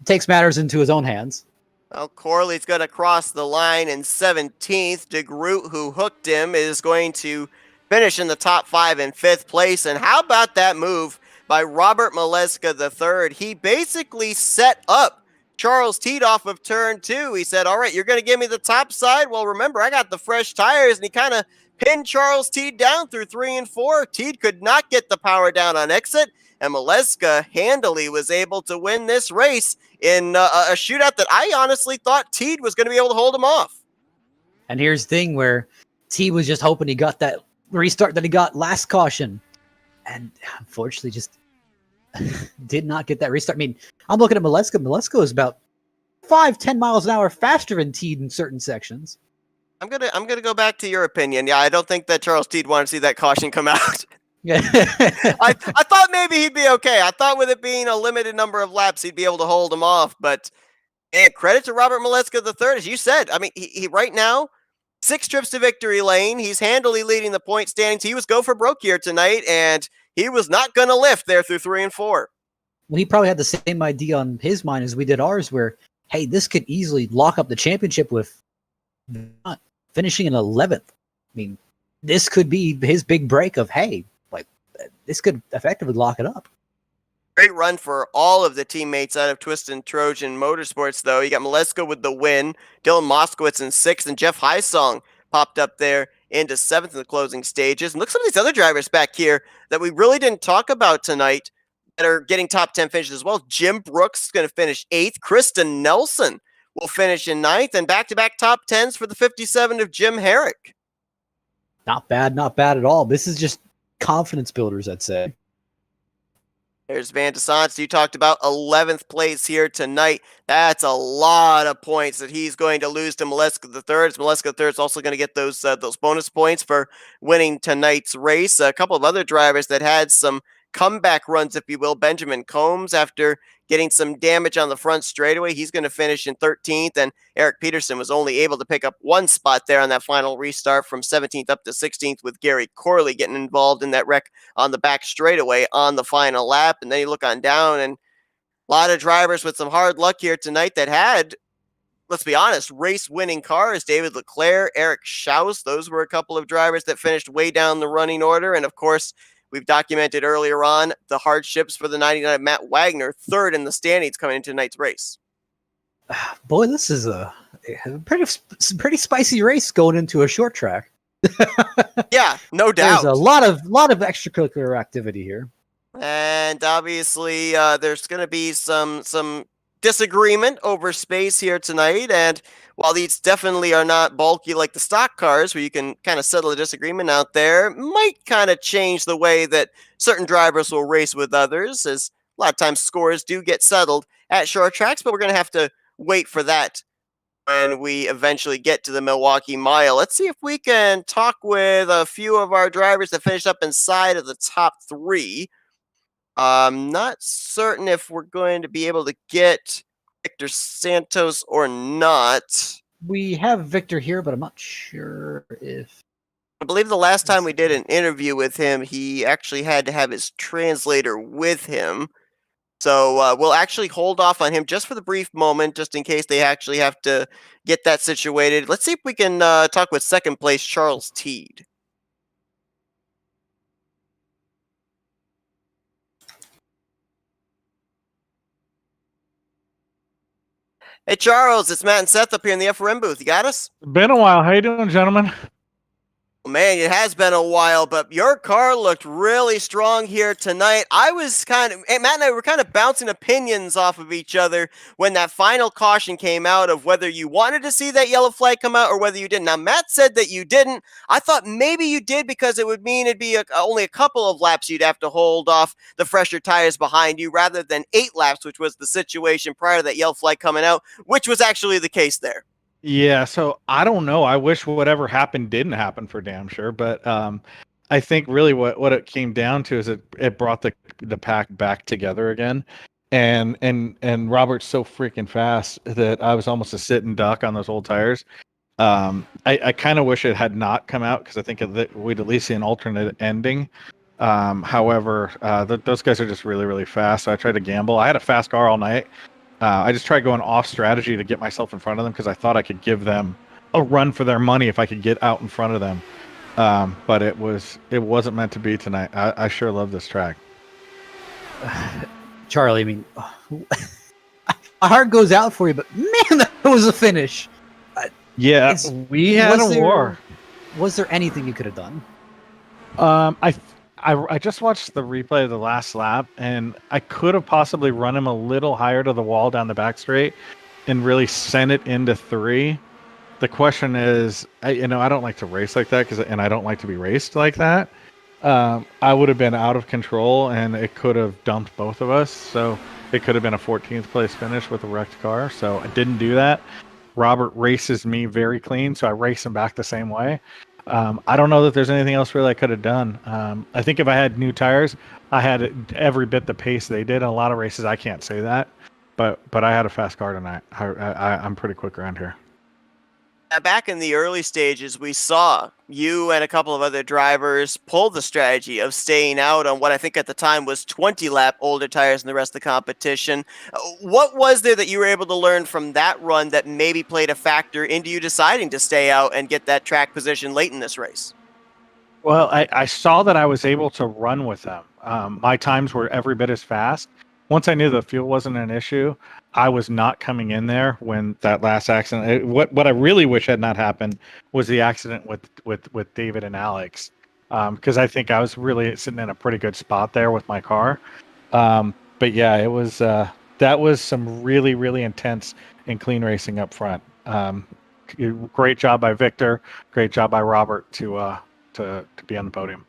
Speaker 2: takes matters into his own hands.
Speaker 1: Well, Corley's going to cross the line in 17th. Degroot, who hooked him, is going to finish in the top 5 in 5th place. And how about that move by Robert Maleska III. He basically set up Charles Teed off of turn 2. He said, all right, you're going to give me the top side? Well, remember, I got the fresh tires, and he kind of pinned Charles Teed down through 3 and 4. Teed could not get the power down on exit, and Maleska handily was able to win this race in a shootout that I honestly thought Teed was going to be able to hold him off.
Speaker 2: And here's the thing where Teed was just hoping he got that restart that he got last caution, and unfortunately just did not get that restart. I mean, I'm looking at Maleska. Maleska is about 5-10 miles an hour faster than Teed in certain sections.
Speaker 1: I'm gonna go back to your opinion. Yeah, I don't think that Charles Teed wanted to see that caution come out.
Speaker 2: Yeah.
Speaker 1: I thought maybe he'd be okay. I thought with it being a limited number of laps, he'd be able to hold him off. But credit to Robert Maleska III, as you said. I mean, he right now, 6 trips to victory lane. He's handily leading the point standings. He was go for broke here tonight, and he was not going to lift there through 3 and 4.
Speaker 2: Well, he probably had the same idea on his mind as we did ours, where, hey, this could easily lock up the championship with not finishing in 11th. I mean, this could be his big break of, hey, like, this could effectively lock it up.
Speaker 1: Great run for all of the teammates out of Twist and Trojan Motorsports, though. You got Maleska with the win, Dylan Moskowitz in 6th, and Jeff Heisong popped up there into 7th in the closing stages. And look at some of these other drivers back here that we really didn't talk about tonight that are getting top 10 finishes as well. Jim Brooks is going to finish 8th. Kristen Nelson will finish in 9th, and back-to-back top 10s for the 57 of Jim Herrick.
Speaker 2: Not bad at all. This is just confidence builders, I'd say.
Speaker 1: There's Van de Sant. You talked about 11th place here tonight. That's a lot of points that he's going to lose to Maleska III. Maleska III is also going to get those bonus points for winning tonight's race. A couple of other drivers that had some comeback runs, if you will. Benjamin Combs, after getting some damage on the front straightaway, he's going to finish in 13th, and Eric Peterson was only able to pick up 1 spot there on that final restart from 17th up to 16th, with Gary Corley getting involved in that wreck on the back straightaway on the final lap. And then you look on down, and a lot of drivers with some hard luck here tonight that had, let's be honest, race-winning cars. David Leclaire, Eric Shouse, those were a couple of drivers that finished way down the running order. And of course, we've documented earlier on the hardships for the 99 of Matt Wagner, 3rd in the standings coming into tonight's race.
Speaker 2: Boy, this is a pretty spicy race going into a short track.
Speaker 1: Yeah, no doubt.
Speaker 2: There's a lot of extracurricular activity here.
Speaker 1: And obviously, there's going to be some disagreement over space here tonight. And while these definitely are not bulky like the stock cars, where you can kind of settle a disagreement out there, might kind of change the way that certain drivers will race with others, as a lot of times scores do get settled at short tracks. But we're going to have to wait for that when we eventually get to the Milwaukee Mile. Let's see if we can talk with a few of our drivers that finished up inside of the top 3. I'm not certain if we're going to be able to get Victor Santos or not.
Speaker 2: We have Victor here, but I'm not sure if...
Speaker 1: I believe the last time we did an interview with him, he actually had to have his translator with him. So we'll actually hold off on him just for the brief moment, just in case they actually have to get that situated. Let's see if we can talk with second place Charles Teed. Hey, Charles, it's Matt and Seth up here in the FRM booth. You got us?
Speaker 5: Been a while. How you doing, gentlemen?
Speaker 1: Man, it has been a while, but your car looked really strong here tonight. Matt and I were kind of bouncing opinions off of each other when that final caution came out of whether you wanted to see that yellow flag come out or whether you didn't. Now, Matt said that you didn't. I thought maybe you did because it would mean it'd be only a couple of laps you'd have to hold off the fresher tires behind you rather than 8 laps, which was the situation prior to that yellow flag coming out, which was actually the case there.
Speaker 5: Yeah, so I don't know. I wish whatever happened didn't happen for damn sure, but I think really what it came down to is it brought the pack back together again, and Robert's so freaking fast that I was almost a sitting duck on those old tires. I kind of wish it had not come out because I think we'd at least see an alternate ending. However, those guys are just really, really fast. So I tried to gamble. I had a fast car all night. I just tried going off strategy to get myself in front of them because I thought I could give them a run for their money if I could get out in front of them. But it wasn't meant to be tonight. I sure love this track.
Speaker 2: Charlie, I mean, my heart goes out for you, but man, that was a finish.
Speaker 5: Yeah,
Speaker 2: Is-
Speaker 5: we had
Speaker 2: was
Speaker 5: a
Speaker 2: there-
Speaker 5: war.
Speaker 2: Was there anything you could have done?
Speaker 5: I just watched the replay of the last lap, and I could have possibly run him a little higher to the wall down the back straight and really sent it into 3. The question is, I don't like to race like that and I don't like to be raced like that. I would have been out of control, and it could have dumped both of us. So it could have been a 14th place finish with a wrecked car. So I didn't do that. Robert races me very clean, so I race him back the same way. I don't know that there's anything else really I could have done. I think if I had new tires, I had every bit the pace they did. In a lot of races, I can't say that, but I had a fast car tonight. I'm pretty quick around here.
Speaker 1: Back in the early stages, we saw you and a couple of other drivers pull the strategy of staying out on what I think at the time was 20-lap older tires than the rest of the competition. What was there that you were able to learn from that run that maybe played a factor into you deciding to stay out and get that track position late in this race?
Speaker 5: Well, I saw that I was able to run with them. My times were every bit as fast. Once I knew the fuel wasn't an issue, I was not coming in there when that last accident. What I really wish had not happened was the accident with David and Alex, because I think I was really sitting in a pretty good spot there with my car. But yeah, it was that was some really, really intense and clean racing up front. Great job by Victor. Great job by Robert to be on the podium.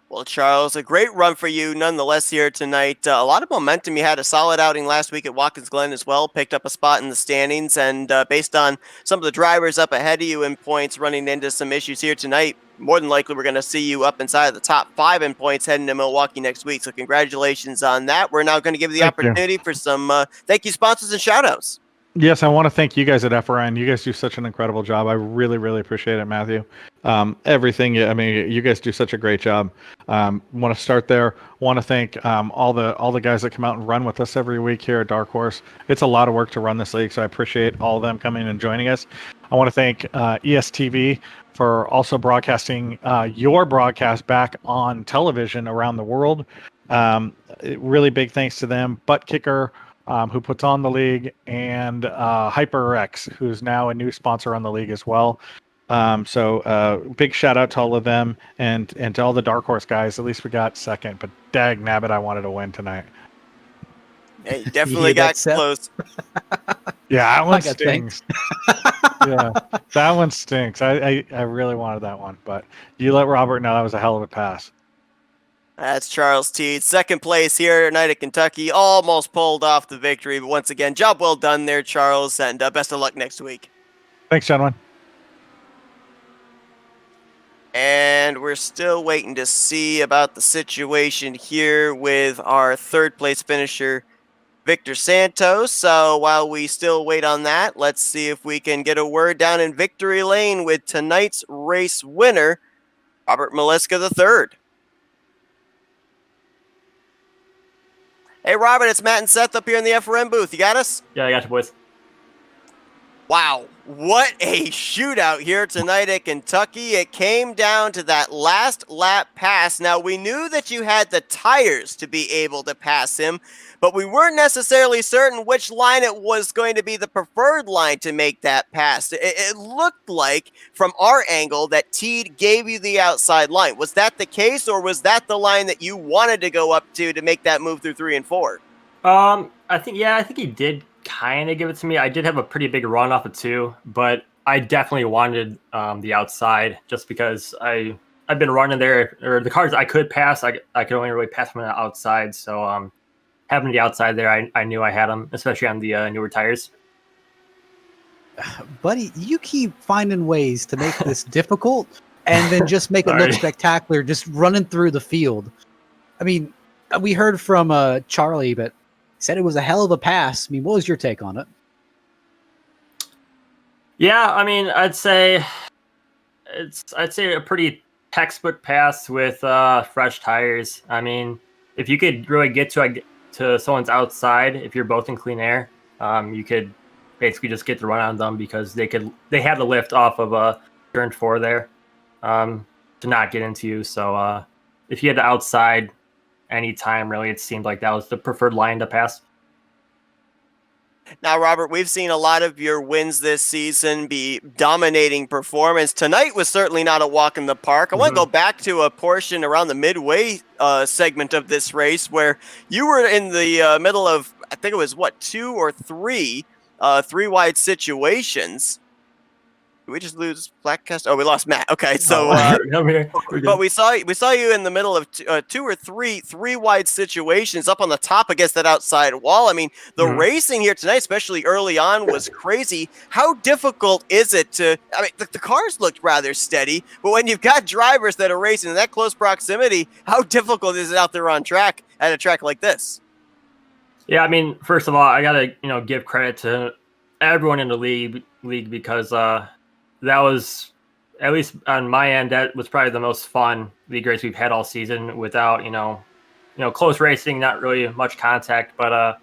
Speaker 1: Well, Charles, a great run for you nonetheless here tonight. A lot of momentum. You had a solid outing last week at Watkins Glen as well, picked up a spot in the standings, and based on some of the drivers up ahead of you in points running into some issues here tonight, more than likely we're going to see you up inside of the top 5 in points heading to Milwaukee next week. So congratulations on that. We're now going to give you the opportunity for some thank you sponsors and shout-outs.
Speaker 5: Yes, I want to thank you guys at FRN. You guys do such an incredible job. I really, really appreciate it, Matthew. Everything. I mean, you guys do such a great job. Want to start there. Want to thank all the guys that come out and run with us every week here at Dark Horse. It's a lot of work to run this league, so I appreciate all of them coming and joining us. I want to thank ESTV for also broadcasting your broadcast back on television around the world. Really big thanks to them. Butt Kicker, who puts on the league, and HyperX, who's now a new sponsor on the league as well. So big shout out to all of them and to all the Dark Horse guys. At least we got second, but dag nabbit, I wanted to win tonight.
Speaker 1: Yeah, you definitely got close.
Speaker 5: Yeah, that one stings. Yeah, that one stinks. I really wanted that one, but you let Robert know that was a hell of a pass.
Speaker 1: That's Charles Teed. Second place here tonight at Kentucky. Almost pulled off the victory, but once again, job well done there, Charles, and best of luck next week.
Speaker 5: Thanks, gentlemen.
Speaker 1: And we're still waiting to see about the situation here with our third place finisher, Victor Santos. So while we still wait on that, let's see if we can get a word down in victory lane with tonight's race winner, Robert Miliska III. Hey, Robert, it's Matt and Seth up here in the FRN booth. You got us?
Speaker 6: Yeah, I got you, boys.
Speaker 1: Wow, what a shootout here tonight at Kentucky. It came down to that last lap pass. Now, we knew that you had the tires to be able to pass him, but we weren't necessarily certain which line it was going to be the preferred line to make that pass. It looked like, from our angle, that Teed gave you the outside line. Was that the case, or was that the line that you wanted to go up to make that move through 3 and 4?
Speaker 6: I think he did kind of give it to me. I did have a pretty big run off of 2, but I definitely wanted the outside just because I've been running there, or the cars I could pass, I could only really pass from the outside. So having the outside there, I knew I had them, especially on the newer tires.
Speaker 2: Buddy, you keep finding ways to make this difficult and then just make it look spectacular, just running through the field. I mean, we heard from Charlie, but said it was a hell of a pass. I mean, what was your take on it?
Speaker 6: Yeah, I mean, I'd say a pretty textbook pass with fresh tires. I mean, if you could really get to someone's outside, if you're both in clean air, you could basically just get the run on them because they had the lift off of turn 4 there to not get into you. So if you had the outside any time, really. It seemed like that was the preferred line to pass.
Speaker 1: Now, Robert, we've seen a lot of your wins this season be dominating performance. Tonight was certainly not a walk in the park. I want to go back to a portion around the midway segment of this race where you were in the middle of, I think it was, two or three wide situations. Did we just lose Blackcast? Oh, we lost Matt. Okay, so but we saw you in the middle of two or three wide situations up on the top against that outside wall. I mean, the racing here tonight, especially early on, was crazy. How difficult is it to? I mean, the cars looked rather steady, but when you've got drivers that are racing in that close proximity, how difficult is it out there on track at a track like this?
Speaker 6: Yeah, I mean, first of all, I gotta give credit to everyone in the league because that was, at least on my end, that was probably the most fun league race we've had all season without, close racing, not really much contact. But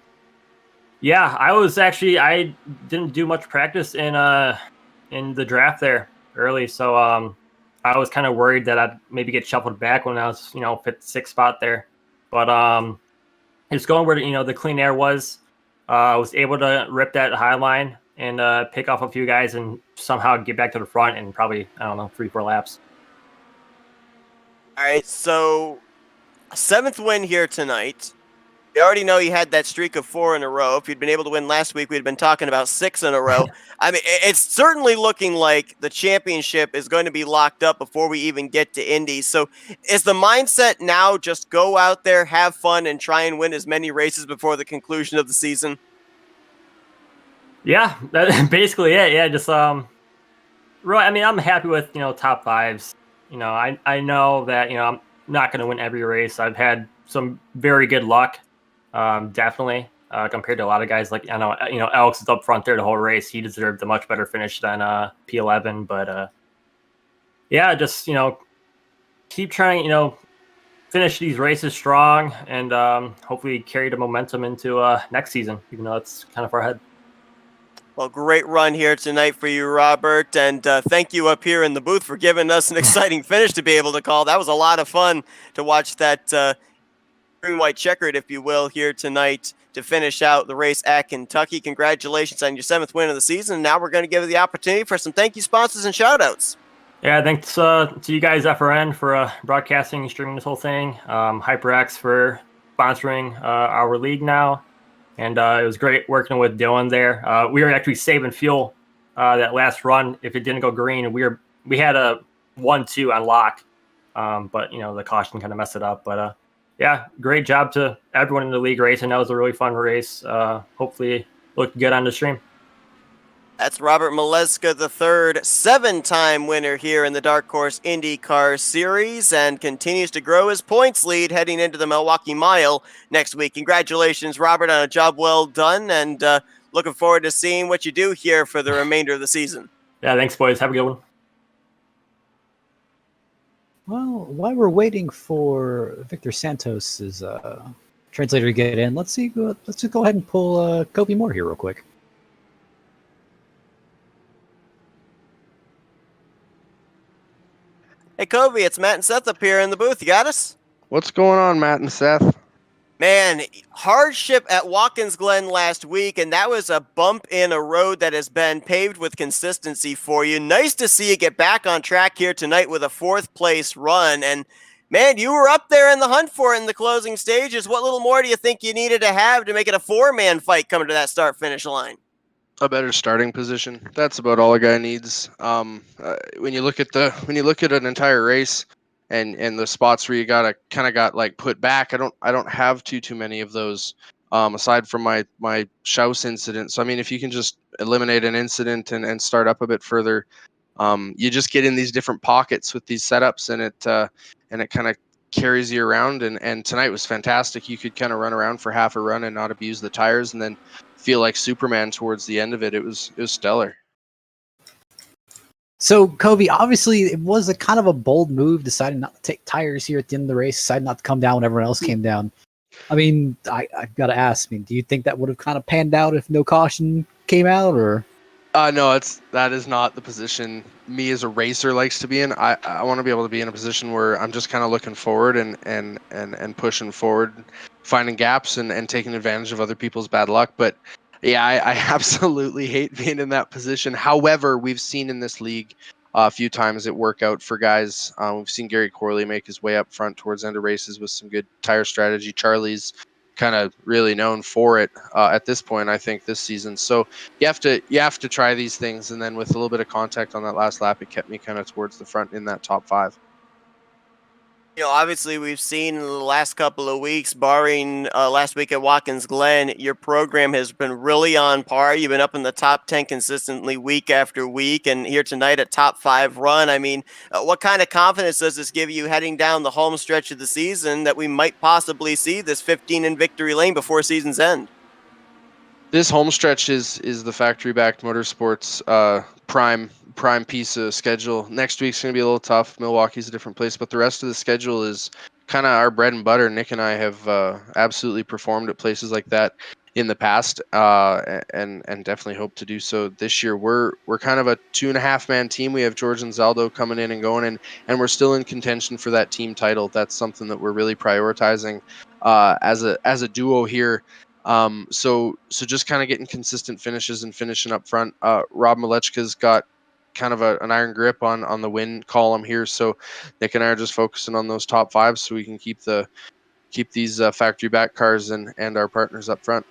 Speaker 6: yeah, I didn't do much practice in the draft there early, so I was kind of worried that I'd maybe get shuffled back when I was, fifth, sixth spot there. But just going where the clean air was, I was able to rip that high line and pick off a few guys and somehow get back to the front in probably, 3-4 laps.
Speaker 1: All right, so 7th win here tonight. We already know you had that streak of 4 in a row. If you'd been able to win last week, we'd been talking about 6 in a row. I mean, it's certainly looking like the championship is going to be locked up before we even get to Indy. So is the mindset now just go out there, have fun, and try and win as many races before the conclusion of the season?
Speaker 6: Yeah, that's basically it. Yeah, just really, I mean, I'm happy with top fives. I know that I'm not going to win every race. I've had some very good luck, definitely compared to a lot of guys. Like I know Alex is up front there the whole race. He deserved a much better finish than P11. But yeah, just keep trying. Finish these races strong and hopefully carry the momentum into next season. Even though it's kind of far ahead.
Speaker 1: Well, great run here tonight for you, Robert, and thank you up here in the booth for giving us an exciting finish to be able to call. That was a lot of fun to watch that green-white checkered, if you will, here tonight to finish out the race at Kentucky. Congratulations on your 7th win of the season. Now we're going to give you the opportunity for some thank you sponsors and shout-outs.
Speaker 6: Yeah, thanks to you guys, FRN, for broadcasting and streaming this whole thing. HyperX for sponsoring our league now. And it was great working with Dylan there. We were actually saving fuel that last run if it didn't go green. And we had a 1-2 on lock, but the caution kind of messed it up. But yeah, great job to everyone in the league race, and that was a really fun race. Hopefully, looked good on the stream.
Speaker 1: That's Robert Maleska III, 7-time winner here in the Dark Horse IndyCar Series, and continues to grow his points lead heading into the Milwaukee Mile next week. Congratulations, Robert, on a job well done, and looking forward to seeing what you do here for the remainder of the season.
Speaker 6: Yeah, thanks, boys. Have a good one.
Speaker 2: Well, while we're waiting for Victor Santos's translator to get in, let's just go ahead and pull Kobe Moore here real quick.
Speaker 1: Hey, Kobe, it's Matt and Seth up here in the booth. You got us?
Speaker 7: What's going on, Matt and Seth?
Speaker 1: Man, hardship at Watkins Glen last week, and that was a bump in a road that has been paved with consistency for you. Nice to see you get back on track here tonight with a 4th place run. And, man, you were up there in the hunt for it in the closing stages. What little more do you think you needed to have to make it a 4-man fight coming to that start-finish line?
Speaker 7: A better starting position. That's about all a guy needs. When you look at an entire race and the spots where you got like put back, I don't have too many of those aside from my Shouse incident. So I mean, if you can just eliminate an incident and start up a bit further, you just get in these different pockets with these setups, and it kind of carries you around. And tonight was fantastic. You could kind of run around for half a run and not abuse the tires, and then feel like Superman towards the end of it. It was stellar.
Speaker 2: So, Kobe, obviously it was a kind of a bold move, deciding not to take tires here at the end of the race, deciding not to come down when everyone else came down. I mean, I've got to ask, do you think that would have kind of panned out if no caution came out, or?
Speaker 7: No, that is not the position me as a racer likes to be in. I want to be able to be in a position where I'm just kind of looking forward and pushing forward, finding gaps and taking advantage of other people's bad luck. But yeah, I absolutely hate being in that position. However, we've seen in this league a few times it work out for guys. We've seen Gary Corley make his way up front towards end of races with some good tire strategy. Charlie's kind of really known for it at this point, I think, this season. So you have to try these things, and then with a little bit of contact on that last lap, it kept me kind of towards the front in that top 5.
Speaker 1: Obviously, we've seen in the last couple of weeks, barring last week at Watkins Glen, your program has been really on par. You've been up in the top 10 consistently week after week, and here tonight at top 5 run. I mean, what kind of confidence does this give you heading down the home stretch of the season that we might possibly see this 15 in victory lane before season's end?
Speaker 7: This home stretch is the factory-backed motorsports prime piece of schedule. Next week's going to be a little tough. Milwaukee's a different place, but the rest of the schedule is kind of our bread and butter. Nick and I have absolutely performed at places like that in the past, and definitely hope to do so this year. We're kind of a 2.5-man team. We have George and Zaldo coming in and going, and we're still in contention for that team title. That's something that we're really prioritizing as a duo here. So just kind of getting consistent finishes and finishing up front. Rob Malechka's got kind of an iron grip on the win column here. So Nick and I are just focusing on those top 5 so we can keep these factory back cars and our partners up front.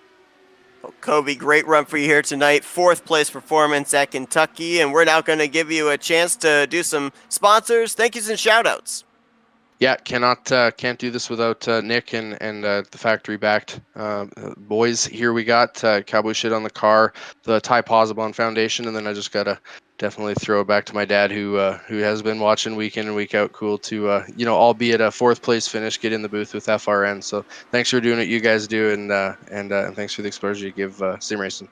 Speaker 1: Well, Kobe, great run for you here tonight. 4th place performance at Kentucky, and we're now going to give you a chance to do some sponsors, thank yous, and shout outs.
Speaker 7: Yeah, can't do this without Nick and the factory backed boys. Here we got Cowboy Shit on the car, the Ty Posabon Foundation, and then I just gotta definitely throw it back to my dad who has been watching week in and week out. Cool to albeit a 4th place finish, get in the booth with FRN. So thanks for doing what you guys do, and thanks for the exposure you give sim racing.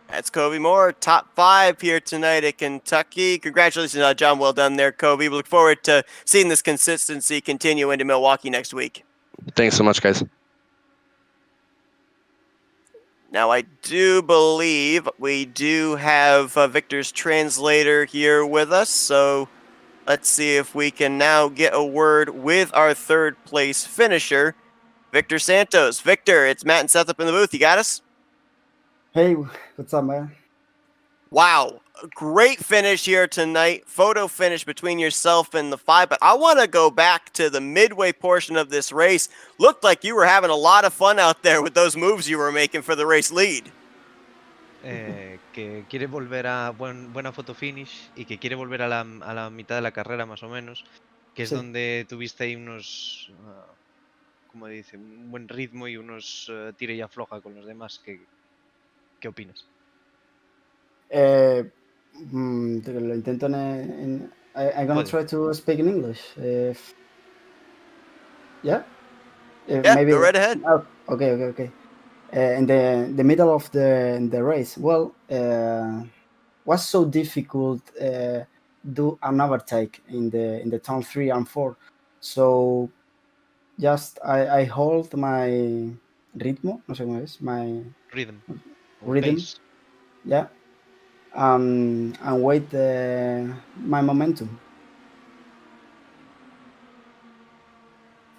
Speaker 1: That's Kobe Moore, top 5 here tonight at Kentucky. Congratulations, John. Well done there, Kobe. We look forward to seeing this consistency continue into Milwaukee next week.
Speaker 7: Thanks so much, guys.
Speaker 1: Now, I do believe we do have Victor's translator here with us, so let's see if we can now get a word with our 3rd place finisher, Victor Santos. Victor, it's Matt and Seth up in the booth. You got us?
Speaker 8: Hey, what's up, man?
Speaker 1: Wow, great finish here tonight. Photo finish between yourself and the 5, but I want to go back to the midway portion of this race. Looked like you were having a lot of fun out there with those moves you were making for the race lead.
Speaker 9: Que quiere volver a buena foto finish y que quiere volver a la mitad de la carrera más o menos, que es donde tuviste ahí unos, como dice, un buen ritmo y unos tira y afloja con los demás. ¿Qué opinas?
Speaker 8: Lo intento I'm gonna try to speak in English. Yeah? Maybe.
Speaker 1: Go right ahead.
Speaker 8: Oh, okay. In the middle of the race, well, was so difficult do an overtake in the turn 3 and 4. So just I hold my ritmo, no sé cómo es, my
Speaker 9: rhythm.
Speaker 8: Yeah, and wait my momentum.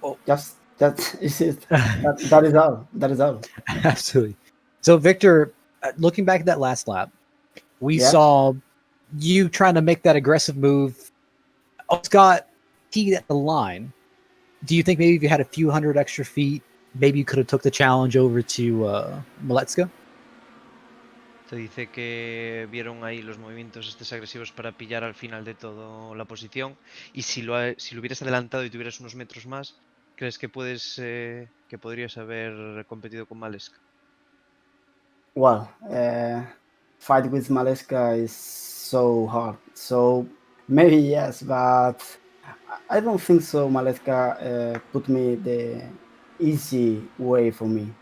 Speaker 8: Oh, just that is it. that is all. That is all.
Speaker 2: Absolutely. So, Victor, looking back at that last lap, we saw you trying to make that aggressive move. Scott teed at the line. Do you think maybe if you had a few hundred extra feet, maybe you could have took the challenge over to Malechka?
Speaker 9: Te dice que vieron ahí los movimientos agresivos para pillar al final de todo la posición, y si lo hubieras adelantado y tuvieras unos metros más, ¿crees que podrías haber competido con Malechka?
Speaker 8: Well, fight with Malechka is so hard. So maybe yes, but I don't think so. Malechka put me the easy way for me.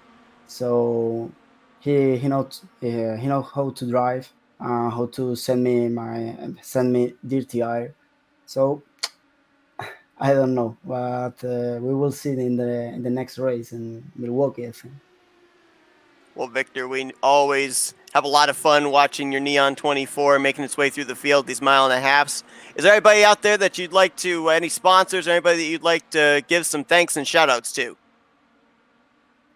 Speaker 8: So he knows how to drive, how to send me dirty air. So I don't know, but we will see in the next race in Milwaukee, I think.
Speaker 1: Well, Victor, we always have a lot of fun watching your Neon 24 making its way through the field, these 1.5 miles. Is there anybody out there that you'd like to, any sponsors or anybody that you'd like to give some thanks and shout-outs to?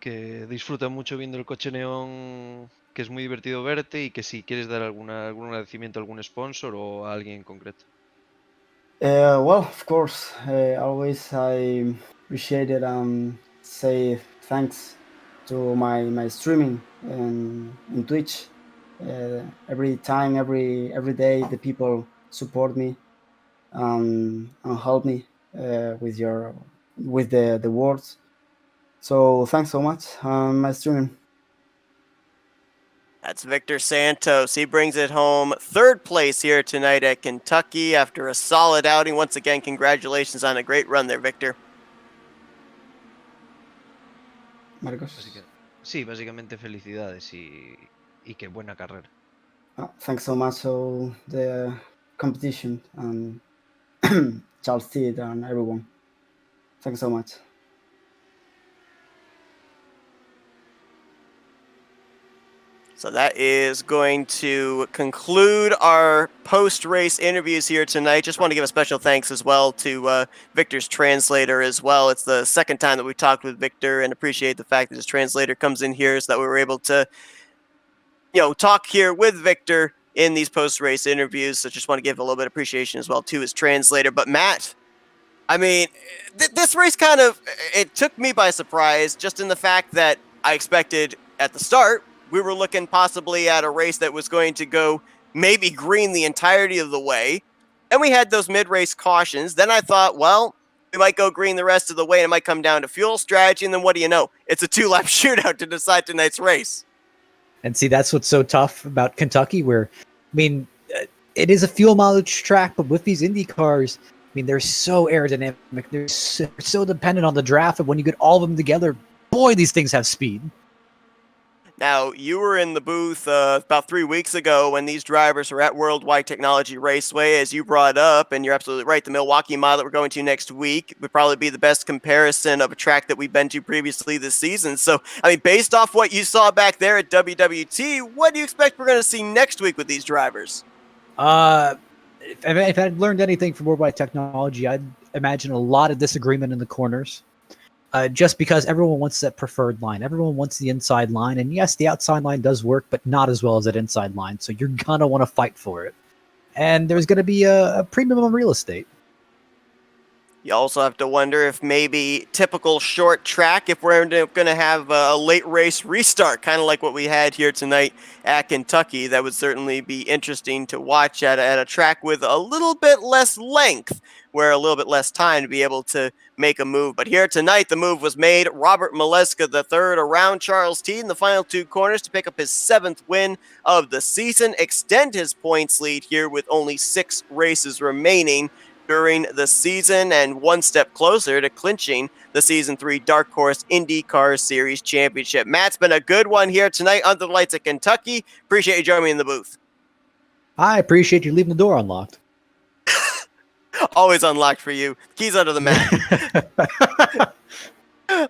Speaker 9: Que disfruta mucho viendo el coche neón, que es muy divertido verte y que si quieres dar algún agradecimiento a algún sponsor o a alguien en concreto.
Speaker 8: Well, of course, always I appreciate it and say thanks to my streaming in Twitch. Every time, every day, the people support me and help me with the words. So thanks so much. My streaming.
Speaker 1: That's Victor Santos. He brings it home. 3rd place here tonight at Kentucky after a solid outing. Once again, congratulations on a great run there, Victor.
Speaker 8: Marcos.
Speaker 9: Sí, básicamente felicidades y que buena carrera.
Speaker 8: Thanks so much to the competition and Charles Teed and everyone. Thanks so much.
Speaker 1: So that is going to conclude our post-race interviews here tonight. Just want to give a special thanks as well to Victor's translator as well. It's the 2nd time that we've talked with Victor, and appreciate the fact that his translator comes in here so that we were able to, talk here with Victor in these post-race interviews. So just want to give a little bit of appreciation as well to his translator. But Matt, I mean, this race it took me by surprise, just in the fact that I expected at the start we were looking possibly at a race that was going to go maybe green the entirety of the way. And we had those mid-race cautions. Then I thought, well, we might go green the rest of the way. And it might come down to fuel strategy. And then what do you know? It's a 2-lap shootout to decide tonight's race.
Speaker 2: And see, that's what's so tough about Kentucky, where, it is a fuel mileage track, but with these Indy cars, they're so aerodynamic. They're so dependent on the draft. And when you get all of them together, boy, these things have speed.
Speaker 1: Now, you were in the booth about 3 weeks ago when these drivers were at Worldwide Technology Raceway, as you brought up, and you're absolutely right. The Milwaukee Mile that we're going to next week would probably be the best comparison of a track that we've been to previously this season. So, based off what you saw back there at WWT, what do you expect we're going to see next week with these drivers?
Speaker 2: If I'd learned anything from Worldwide Technology, I'd imagine a lot of disagreement in the corners. Just because everyone wants that preferred line. Everyone wants the inside line. And yes, the outside line does work, but not as well as that inside line. So you're going to want to fight for it. And there's going to be a premium on real estate.
Speaker 1: You also have to wonder if maybe typical short track, if we're going to have a late race restart, kind of like what we had here tonight at Kentucky. That would certainly be interesting to watch at a track with a little bit less length, where a little bit less time to be able to make a move. But here tonight, the move was made. Robert Maleska III around Charles Teed in the final 2 corners to pick up his 7th win of the season, extend his points lead here with only 6 races remaining during the season, and one step closer to clinching the Season 3 Dark Horse IndyCar Series Championship. Matt, it's been a good one here tonight under the lights at Kentucky. Appreciate you joining me in the booth.
Speaker 2: I appreciate you leaving the door unlocked.
Speaker 1: Always unlocked for you. Keys under the mat.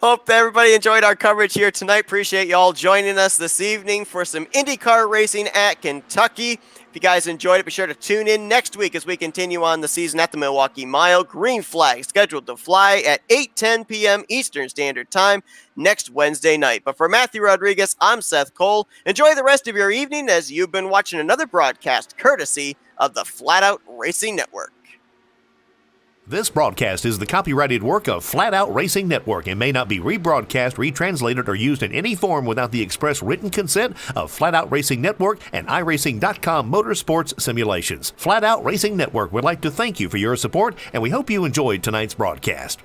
Speaker 1: Hope everybody enjoyed our coverage here tonight. Appreciate you all joining us this evening for some IndyCar racing at Kentucky. If you guys enjoyed it, be sure to tune in next week as we continue on the season at the Milwaukee Mile. Green flag scheduled to fly at 8:10 p.m. Eastern Standard Time next Wednesday night. But for Matthew Rodriguez, I'm Seth Cole. Enjoy the rest of your evening as you've been watching another broadcast courtesy of the Flatout Racing Network.
Speaker 10: This broadcast is the copyrighted work of Flatout Racing Network and may not be rebroadcast, retranslated, or used in any form without the express written consent of Flatout Racing Network and iRacing.com Motorsports Simulations. Flatout Racing Network would like to thank you for your support, and we hope you enjoyed tonight's broadcast.